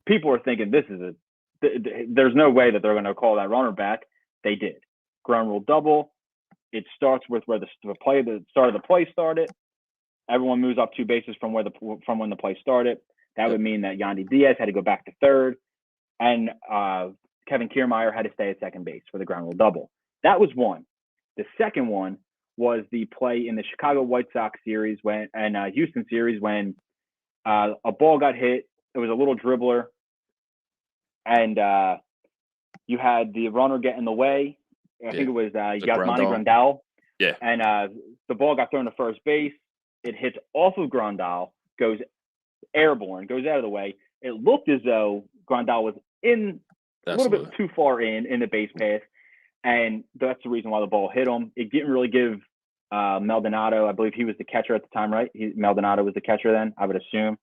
Speaker 1: People are thinking there's no way that they're going to call that runner back. They did. Ground rule double. It starts with where the start of the play started. Everyone moves up 2 bases from when the play started. That would mean that Yandy Diaz had to go back to third, and Kevin Kiermaier had to stay at second base for the ground rule double. That was one. The second one was the play in the Chicago White Sox series and Houston series when a ball got hit. It was a little dribbler, and you had the runner get in the way. I think it was Yasmani Grandal.
Speaker 2: Yeah.
Speaker 1: And the ball got thrown to first base. It hits off of Grandal, goes airborne, goes out of the way. It looked as though Grandal was a little bit too far in the base path, and that's the reason why the ball hit him. It didn't really give Maldonado, I believe he was the catcher at the time, right? Maldonado was the catcher then, I would assume.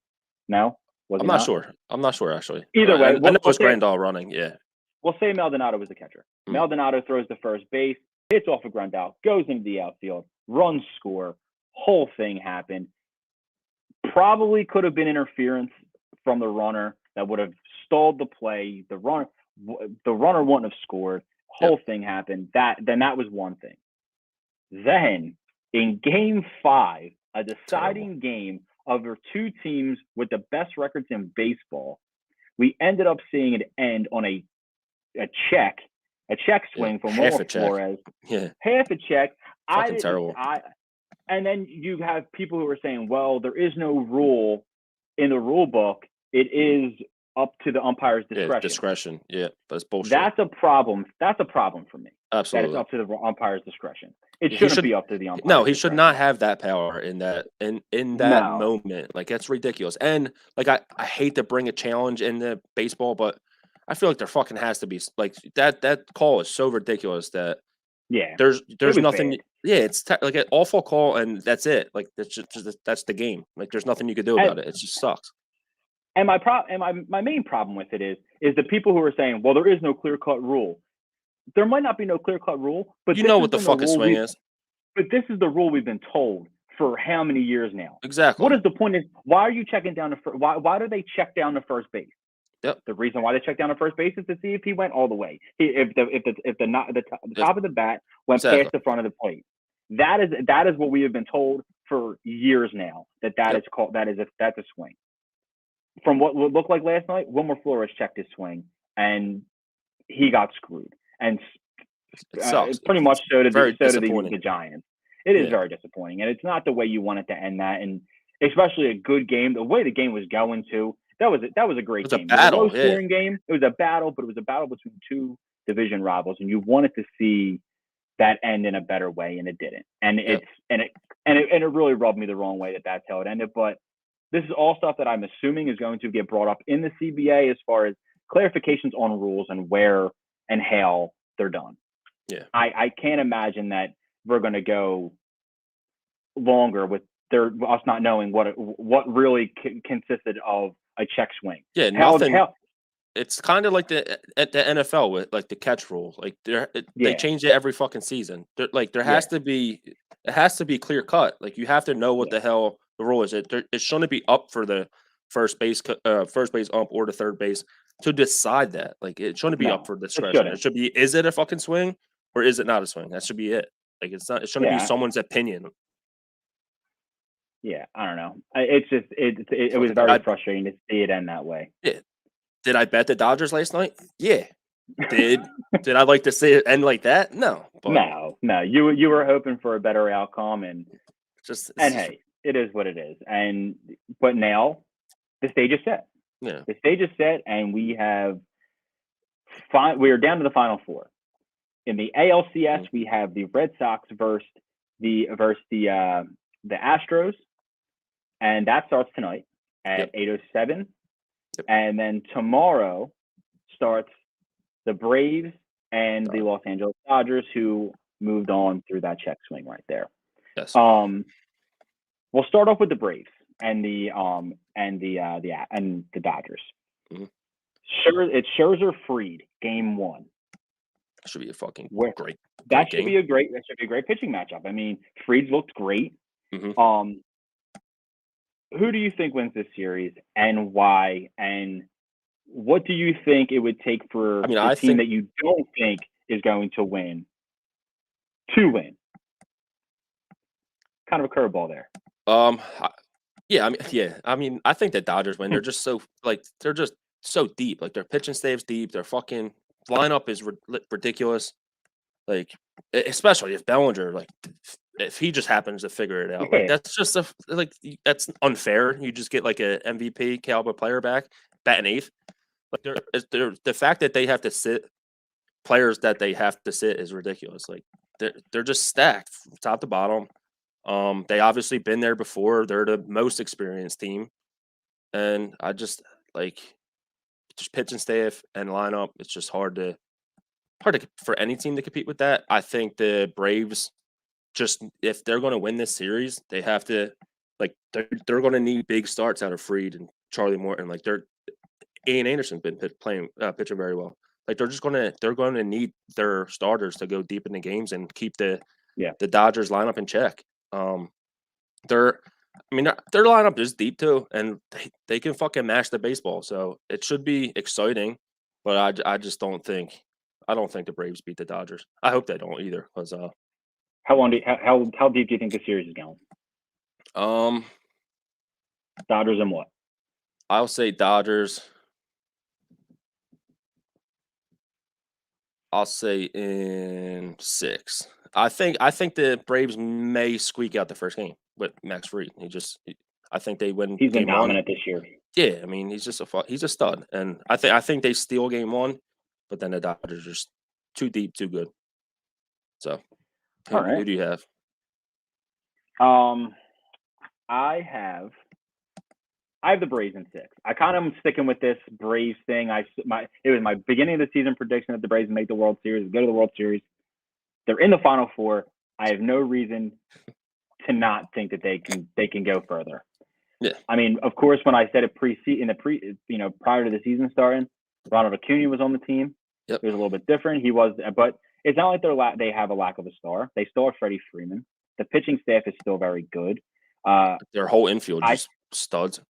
Speaker 1: No?
Speaker 2: I'm not sure. I'm not sure, actually.
Speaker 1: Either way.
Speaker 2: I know it was Grandal running, yeah.
Speaker 1: We'll say Maldonado was the catcher. Maldonado throws to first base, hits off of Grandal, goes into the outfield, runs score. Whole thing happened. Probably could have been interference from the runner that would have stalled the play. The runner wouldn't have scored. Whole thing happened. That was one thing. Then in Game 5, a deciding game of our two teams with the best records in baseball, we ended up seeing it end on a check swing from Wilmer Flores.
Speaker 2: Yeah,
Speaker 1: half a check.
Speaker 2: Fucking terrible.
Speaker 1: And then you have people who are saying, well, there is no rule in the rule book. It is up to the umpire's discretion.
Speaker 2: Yeah, discretion. Yeah, that's bullshit.
Speaker 1: That's a problem. That's a problem for me.
Speaker 2: Absolutely.
Speaker 1: That it's up to the umpire's discretion. It shouldn't be up to the umpire.
Speaker 2: No, he should not have that power in that moment. Like, that's ridiculous. And like I hate to bring a challenge into baseball, but I feel like there fucking has to be, like, that call is so ridiculous that there's nothing.
Speaker 1: Bad.
Speaker 2: Yeah, it's like an awful call, and that's it. Like, that's the game. Like, there's nothing you could do about it. It just sucks.
Speaker 1: And my main problem with it is the people who are saying, well, there is no clear cut rule. There might not be no clear cut rule, but
Speaker 2: you know what the fucking swing is.
Speaker 1: But this is the rule we've been told for how many years now?
Speaker 2: Exactly.
Speaker 1: What is the point? Is why are you checking down why do they check down to first base?
Speaker 2: Yep.
Speaker 1: The reason why they check down to first base is to see if he went all the way. If the top of the bat went past the front of the plate. That is what we have been told for years now. That's a swing. From what looked like last night, Wilmer Flores checked his swing and he got screwed. And pretty much so did the Giants. It is very disappointing, and it's not the way you want it to end that. And especially a good game, the way the game was going to. That was a great game.
Speaker 2: It was a battle.
Speaker 1: It was a low-scoring game. It was a battle, but it was a battle between two division rivals, and you wanted to see that end in a better way, and it didn't. And it really rubbed me the wrong way that that's how it ended. But this is all stuff that I'm assuming is going to get brought up in the CBA as far as clarifications on rules and where and how they're done.
Speaker 2: Yeah,
Speaker 1: I can't imagine that we're going to go longer with us not knowing what really consisted of a check swing.
Speaker 2: Yeah, nothing. It's kind of like at the NFL with like the catch rule. Like they change it every fucking season. There has to be clear cut. Like, you have to know what the hell the rule is. It shouldn't be up for the first base ump or the third base to decide that. Like, it shouldn't be up for discretion. It should be, is it a fucking swing or is it not a swing? That should be it. Like, it's not. It shouldn't be someone's opinion.
Speaker 1: Yeah, I don't know. It's just it was very frustrating to see it end that way.
Speaker 2: Yeah. Did I bet the Dodgers last night? Yeah. Did I like to see it end like that? No.
Speaker 1: No. You were hoping for a better outcome, and hey, it is what it is. But now the stage is set.
Speaker 2: Yeah.
Speaker 1: The stage is set, and we are down to the final four. In the ALCS, we have the Red Sox versus the Astros. And that starts tonight at 8:07. Yep. And then tomorrow starts the Braves and the Los Angeles Dodgers, who moved on through that check swing right there.
Speaker 2: Yes.
Speaker 1: We'll start off with the Braves and the Dodgers.
Speaker 2: Mhm.
Speaker 1: It's Scherzer Fried, game 1.
Speaker 2: That should be a fucking great.
Speaker 1: That should be a great pitching matchup. I mean, Fried's looked great.
Speaker 2: Mm-hmm.
Speaker 1: Who do you think wins this series, and why? And what do you think it would take for the team that you don't think is going to win to win? Kind of a curveball there.
Speaker 2: I mean, I think the Dodgers win. They're just so deep. Like, their pitching staff's deep. Their fucking lineup is like ridiculous. Especially if Bellinger, if he just happens to figure it out, that's just that's unfair. You just get like a MVP caliber player back, batting 8th. The fact that they have to sit players that they have to sit is ridiculous. Like, they're just stacked top to bottom. They obviously been there before. They're the most experienced team, and I just pitching staff and lineup. It's just hard to for any team to compete with that. I think the Braves, just if they're going to win this series, they have to they're going to need big starts out of Fried and Charlie Morton. Ian Anderson's been pitching very well. They're going to need their starters to go deep in the games and keep the Dodgers lineup in check. Their lineup is deep too, and they can fucking mash the baseball. So it should be exciting, but I just don't think the Braves beat the Dodgers. I hope they don't either. Because
Speaker 1: how deep do you think the series is going? Dodgers and what?
Speaker 2: I'll say Dodgers. I'll say in 6. I think the Braves may squeak out the first game with Max Fried. I think they win.
Speaker 1: He's been dominant this year.
Speaker 2: Yeah, I mean, he's a stud, and I think they steal game 1, but then the Dodgers are just too deep, too good. So, who do you have?
Speaker 1: I have the Braves in 6. I kind of am sticking with this Braves thing. It was my beginning of the season prediction that the Braves make the World Series, go to the World Series. They're in the Final Four. I have no reason to not think that they can go further.
Speaker 2: Yeah.
Speaker 1: I mean, of course, when I said it prior to the season starting, Ronald Acuna was on the team.
Speaker 2: Yep.
Speaker 1: It was a little bit different. He was, but it's not like they have a lack of a star. They still have Freddie Freeman. The pitching staff is still very good.
Speaker 2: Their whole infield just studs.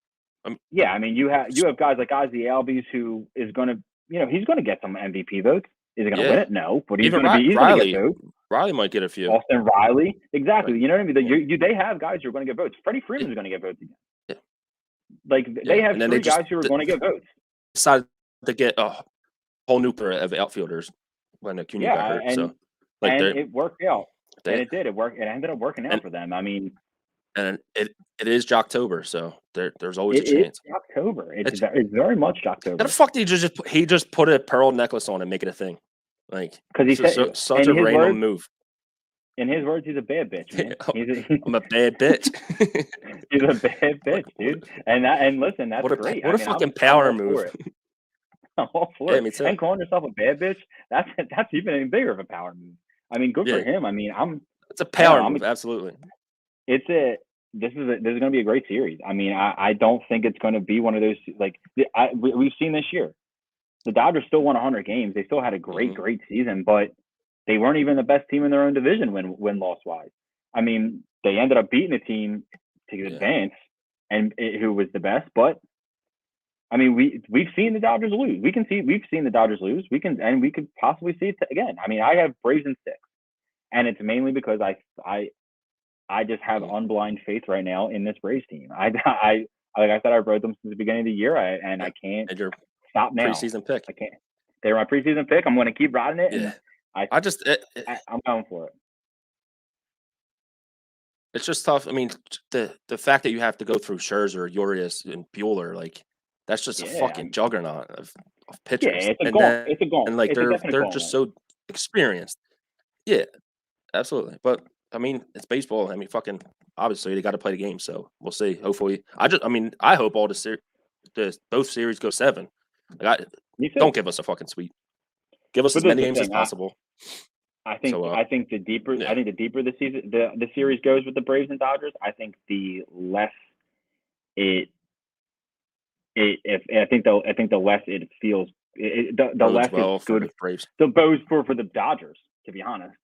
Speaker 1: Yeah, I mean, you have guys like Ozzie Albies, who is going to, he's going to get some MVP votes. Is he going to win it? No. But he's going to be. He's going to get votes.
Speaker 2: Riley might get a few.
Speaker 1: Austin Riley, exactly. Right. You know what I mean? They have guys who are going to get votes. Freddie Freeman is going to get votes again.
Speaker 2: Yeah.
Speaker 1: They have 3 guys who are going to get votes.
Speaker 2: Decided to get a whole new pair of outfielders when Acuna got hurt.
Speaker 1: And it worked out. And it did. It worked. It ended up working out for them. I mean.
Speaker 2: And it is Jocktober, so there's always a chance.
Speaker 1: It's October. It's very much Jocktober.
Speaker 2: How the fuck did he just put a pearl necklace on and make it a thing?
Speaker 1: Because he said
Speaker 2: such a random move.
Speaker 1: In his words, he's a bad bitch, man.
Speaker 2: I'm a bad bitch.
Speaker 1: He's a bad bitch, dude. And listen, that's great.
Speaker 2: What a fucking power move.
Speaker 1: I'm all for it.
Speaker 2: Me too.
Speaker 1: And calling yourself a bad bitch, that's even bigger of a power move. I mean, good for him. I mean,
Speaker 2: it's a power move, absolutely.
Speaker 1: This is going to be a great series. I mean, I don't think it's going to be one of those we've seen this year. The Dodgers still won 100 games. They still had a great season, but they weren't even the best team in their own division win-loss wise. I mean, they ended up beating a team to advance, who was the best. But I mean, we've seen the Dodgers lose. We've seen the Dodgers lose. We could possibly see it again. I mean, I have Braves in 6, and it's mainly because I just have unblind faith right now in this Braves team. Like I said, I've rode them since the beginning of the year, and I can't stop now.
Speaker 2: Preseason pick.
Speaker 1: I can't. They're my preseason pick. I'm going to keep riding it.
Speaker 2: Yeah.
Speaker 1: And I'm going for it.
Speaker 2: It's just tough. I mean, the fact that you have to go through Scherzer, Urias, and Buehler, that's just a fucking juggernaut of pitchers.
Speaker 1: Yeah, it's a gauntlet.
Speaker 2: And they're just so experienced. Yeah, absolutely. But I mean, it's baseball. I mean, fucking obviously they got to play the game, so we'll see. Hopefully, I hope all both series go 7. Don't give us a fucking sweep. Give us
Speaker 1: But
Speaker 2: as
Speaker 1: this
Speaker 2: many
Speaker 1: is the
Speaker 2: games as
Speaker 1: thing,
Speaker 2: possible.
Speaker 1: I think
Speaker 2: So,
Speaker 1: I think the deeper
Speaker 2: yeah.
Speaker 1: I think the deeper the season the series goes with the Braves and Dodgers, I think the less I think the less it feels the
Speaker 2: bodes
Speaker 1: less
Speaker 2: well
Speaker 1: it's
Speaker 2: for
Speaker 1: good
Speaker 2: the Braves.
Speaker 1: the bows for the Dodgers, to be honest.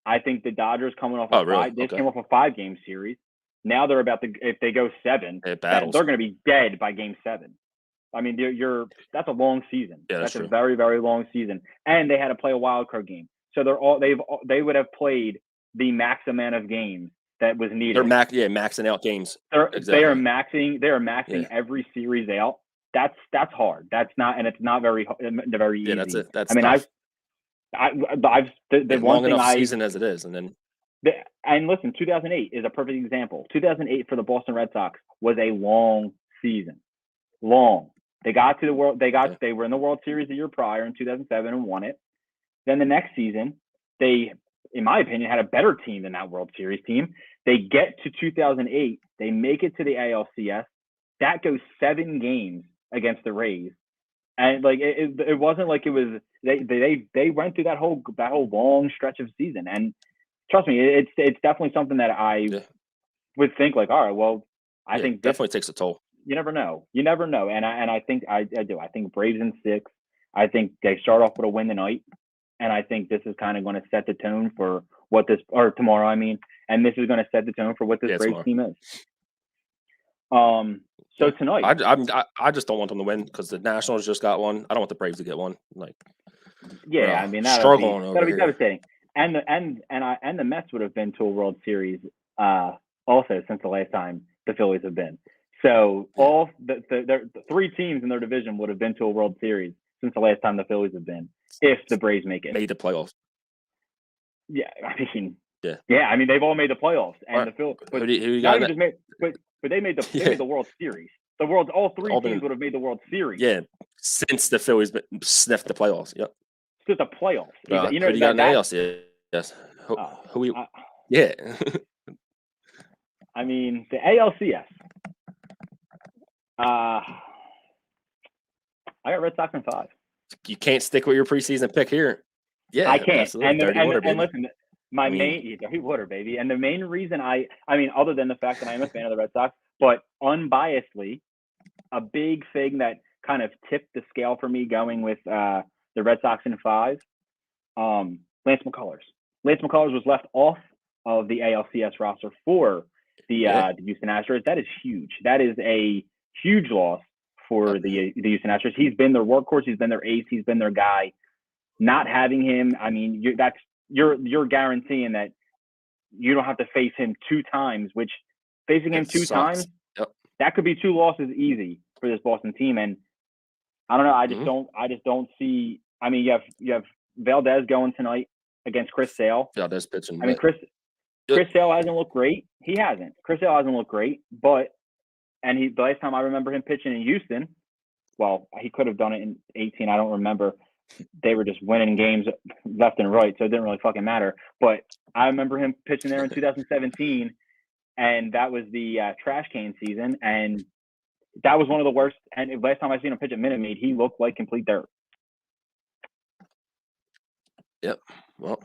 Speaker 1: I think the Dodgers coming off
Speaker 2: Really?
Speaker 1: they came off a 5-game series. Now they're about to, if they go 7,
Speaker 2: It
Speaker 1: they're
Speaker 2: battles.
Speaker 1: going to be dead by game 7. I mean, that's a long season.
Speaker 2: Yeah, that's
Speaker 1: a
Speaker 2: true.
Speaker 1: very, very long season. And they had to play a wild card game. So they would have played the max amount of games that was needed.
Speaker 2: They're maxing out games.
Speaker 1: They are maxing
Speaker 2: Yeah.
Speaker 1: every series out. That's hard. That's not, and it's not very easy.
Speaker 2: Yeah, that's
Speaker 1: I mean,
Speaker 2: tough.
Speaker 1: the one
Speaker 2: long
Speaker 1: thing
Speaker 2: enough season as it is, and then
Speaker 1: and listen, 2008 is a perfect example. 2008 for the Boston Red Sox was a long season. Long. They got to the world. They were in the World Series the year prior in 2007 and won it. Then the next season, they, in my opinion, had a better team than that World Series team. They get to 2008. They make it to the ALCS. That goes 7 games against the Rays, and like it wasn't like it was. They went through that whole long stretch of season, and trust me, it's definitely something that I would think like, all right, well, I think this
Speaker 2: definitely takes a toll.
Speaker 1: You never know, and I think I do. I think Braves in 6. I think they start off with a win tonight, and I think this is kind of going to set the tone for what this, or tomorrow, I mean, and this is going to set the tone for what this Braves team is. So tonight,
Speaker 2: I just don't want them to win because the Nationals just got one. I don't want the Braves to get one. Like,
Speaker 1: I mean, that'll be devastating. And the Mets would have been to a World Series also since the last time the Phillies have been. So all the 3 teams in their division would have been to a World Series since the last time the Phillies have been, if the Braves make
Speaker 2: the playoffs.
Speaker 1: Yeah, I mean, I mean, they've all made the playoffs, and the Phillies. But they made the World Series. All 3 teams would have made the World Series.
Speaker 2: Yeah, since the Phillies sniffed the playoffs. Yep.
Speaker 1: Since the playoffs.
Speaker 2: You know, who got in the ALCS? Yes. Yeah.
Speaker 1: I mean, the ALCS. I got Red Sox in 5.
Speaker 2: You can't stick with your preseason pick here. Yeah,
Speaker 1: I can't.
Speaker 2: Absolutely.
Speaker 1: And listen, dirty water, baby. And the main reason I mean, other than the fact that I'm a fan of the Red Sox, but unbiasedly, a big thing that kind of tipped the scale for me going with the Red Sox in 5, Lance McCullers. Lance McCullers was left off of the ALCS roster for the Houston Astros. That is huge. That is a huge loss for the Houston Astros. He's been their workhorse. He's been their ace. He's been their guy. Not having him, I mean, you're guaranteeing that you don't have to face him 2 times. Which facing him 2 times, that could be 2 losses easy for this Boston team. And I don't know. I just don't see. I mean, you have Valdez going tonight against Chris Sale.
Speaker 2: Valdez pitching.
Speaker 1: I mean, Chris Sale hasn't looked great. He hasn't. Chris Sale hasn't looked great, but the last time I remember him pitching in Houston, well, he could have done it in 18. I don't remember. They were just winning games left and right, so it didn't really fucking matter. But I remember him pitching there in 2017, and that was the trash can season, and that was one of the worst. And last time I seen him pitch at Minute Maid, he looked like complete dirt.
Speaker 2: Yep. Well,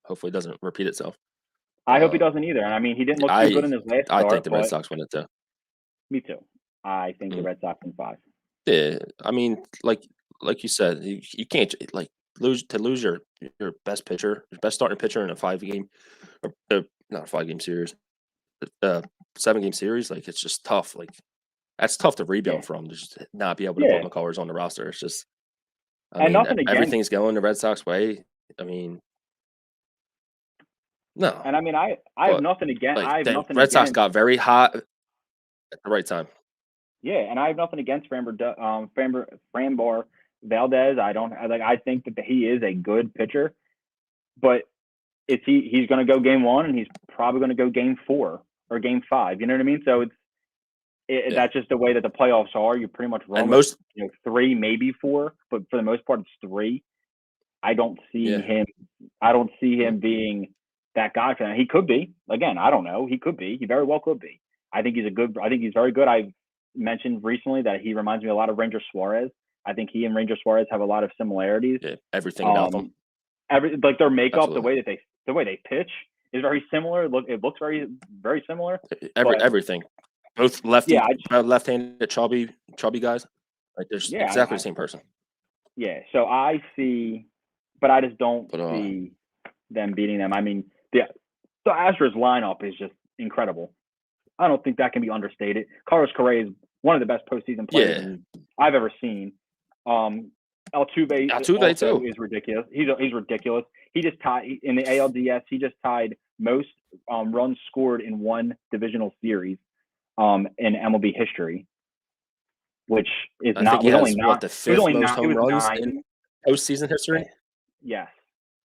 Speaker 2: hopefully it doesn't repeat itself.
Speaker 1: I hope he doesn't either. And I mean, he didn't look too good in his last start.
Speaker 2: I think the Red Sox win it too.
Speaker 1: Me too. I think the Red Sox in 5.
Speaker 2: Yeah, I mean, like you said, you can't lose your best pitcher, your best starting pitcher in a 5-game, or not a 5-game series, 7-game series. Like, it's just tough. Like, that's tough to rebound from. To just not be able to put McCullers on the roster. It's just, I mean, everything's going the Red Sox way. I mean, no.
Speaker 1: And I mean, I have nothing against.
Speaker 2: Red Sox got very hot at the right time.
Speaker 1: Yeah, and I have nothing against Framber Valdez. I think that he is a good pitcher, but he's going to go game 1 and he's probably going to go game 4 or game 5. You know what I mean? So that's just the way that the playoffs are. You pretty much run most 3, maybe 4, but for the most part it's 3. I don't see him. I don't see him being that guy for that. He could be. Again, I don't know. He could be. He very well could be. I think he's very good. I've mentioned recently that he reminds me a lot of Ranger Suarez. I think he and Ranger Suarez have a lot of similarities.
Speaker 2: Yeah, everything about them.
Speaker 1: Like their makeup,
Speaker 2: Absolutely.
Speaker 1: the way they pitch is very similar. It looks very, very similar.
Speaker 2: Everything. Both lefty,
Speaker 1: Yeah,
Speaker 2: left-handed chubby guys. Like they're exactly the same person.
Speaker 1: Yeah. So I see, but I just don't see them beating them. I mean, the Astros lineup is just incredible. I don't think that can be understated. Carlos Correa is one of the best postseason players I've ever seen. Altuve also is ridiculous. He's ridiculous. He just tied in the ALDS. He just tied most runs scored in one divisional series in MLB history, which is
Speaker 2: I think he has the fifth most home runs
Speaker 1: 9.
Speaker 2: in postseason history.
Speaker 1: Yes,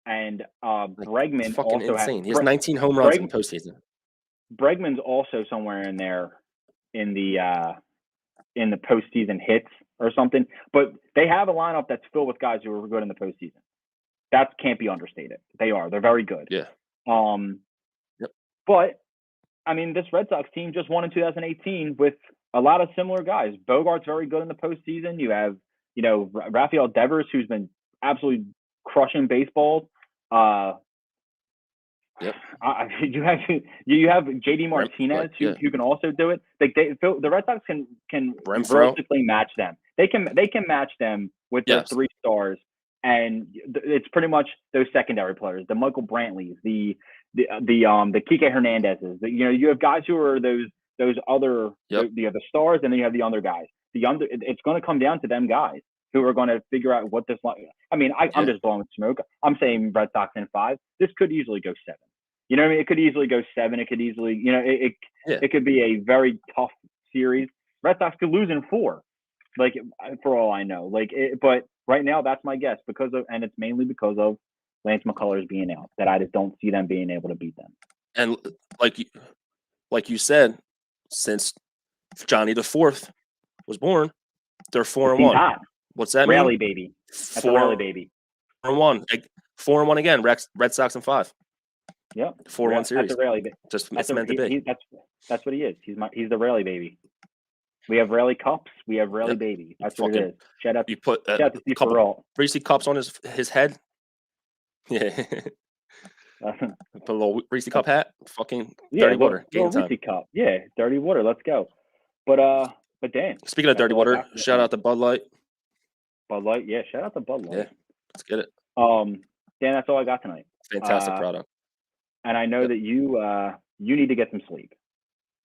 Speaker 1: and Bregman
Speaker 2: fucking
Speaker 1: also
Speaker 2: insane. He has 19 home runs in postseason.
Speaker 1: Bregman's also somewhere in there in the postseason hits or something. But they have a lineup that's filled with guys who are good in the postseason. That can't be understated. They're very good.
Speaker 2: Yeah.
Speaker 1: But I mean, this Red Sox team just won in 2018 with a lot of similar guys. Bogart's very good in the postseason. You have, Rafael Devers, who's been absolutely crushing baseballs.
Speaker 2: Yep.
Speaker 1: You have JD Martinez who can also do it. Like the Red Sox can realistically match them. They can match them with their 3 stars, and it's pretty much those secondary players, the Michael Brantleys, the Kike Hernandezes. You have guys who are those other the stars, and then you have the other guys. It's going to come down to them guys who are going to figure out what this. I mean, I'm just blowing smoke. I'm saying Red Sox in 5. This could easily go 7. You know what I mean? It could easily go 7. It could easily, it could be a very tough series. Red Sox could lose in 4, like for all I know. But right now that's my guess and it's mainly because of Lance McCullers being out, that I just don't see them being able to beat them. And
Speaker 2: like you said, since Johnny the 4th was born, they're 4-1. What's that
Speaker 1: Rally
Speaker 2: mean?
Speaker 1: Baby. That's a rally baby.
Speaker 2: 4-1. 4-1 again. Red Sox in 5.
Speaker 1: Yep.
Speaker 2: 4-1 series.
Speaker 1: That's a rally baby.
Speaker 2: It's meant to be.
Speaker 1: That's what he is. He's the rally baby. We have rally cups. We have rally baby. That's what it is. Shout out.
Speaker 2: You put
Speaker 1: a couple
Speaker 2: Reese cups on his head. Yeah. Put a little Reese cup hat. Fucking dirty water. Game time.
Speaker 1: Reese cup. Yeah, dirty water. Let's go. But Dan.
Speaker 2: Speaking of dirty water, shout out to Bud Light.
Speaker 1: Bud Light, yeah. Shout out to Bud Light.
Speaker 2: Yeah, let's get it.
Speaker 1: Dan, that's all I got tonight.
Speaker 2: Fantastic product.
Speaker 1: And I know that you need to get some sleep.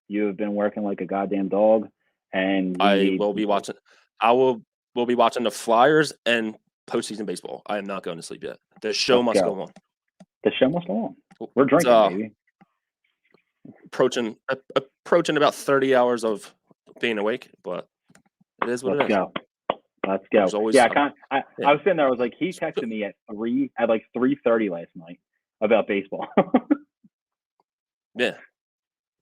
Speaker 1: You have been working like a goddamn dog, and
Speaker 2: I will be watching the Flyers and postseason baseball. I am not going to sleep yet. The show must go on.
Speaker 1: The show must go on. We're drinking, baby.
Speaker 2: Approaching about 30 hours of being awake, but it is what it is.
Speaker 1: Let's go. I was sitting there. I was like, he texted me at 3:30 last night about baseball.
Speaker 2: Yeah,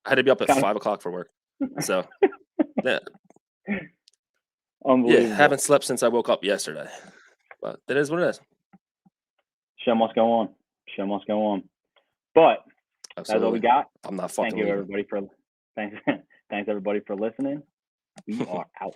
Speaker 2: I had to be up at 5 o'clock for work. So, yeah,
Speaker 1: unbelievable.
Speaker 2: Yeah, haven't slept since I woke up yesterday, but it is what it is.
Speaker 1: Show must go on. Show must go on. But
Speaker 2: Absolutely.
Speaker 1: That's all we got.
Speaker 2: I'm not fucking.
Speaker 1: Thank you, everybody, for thanks everybody for listening. We are out.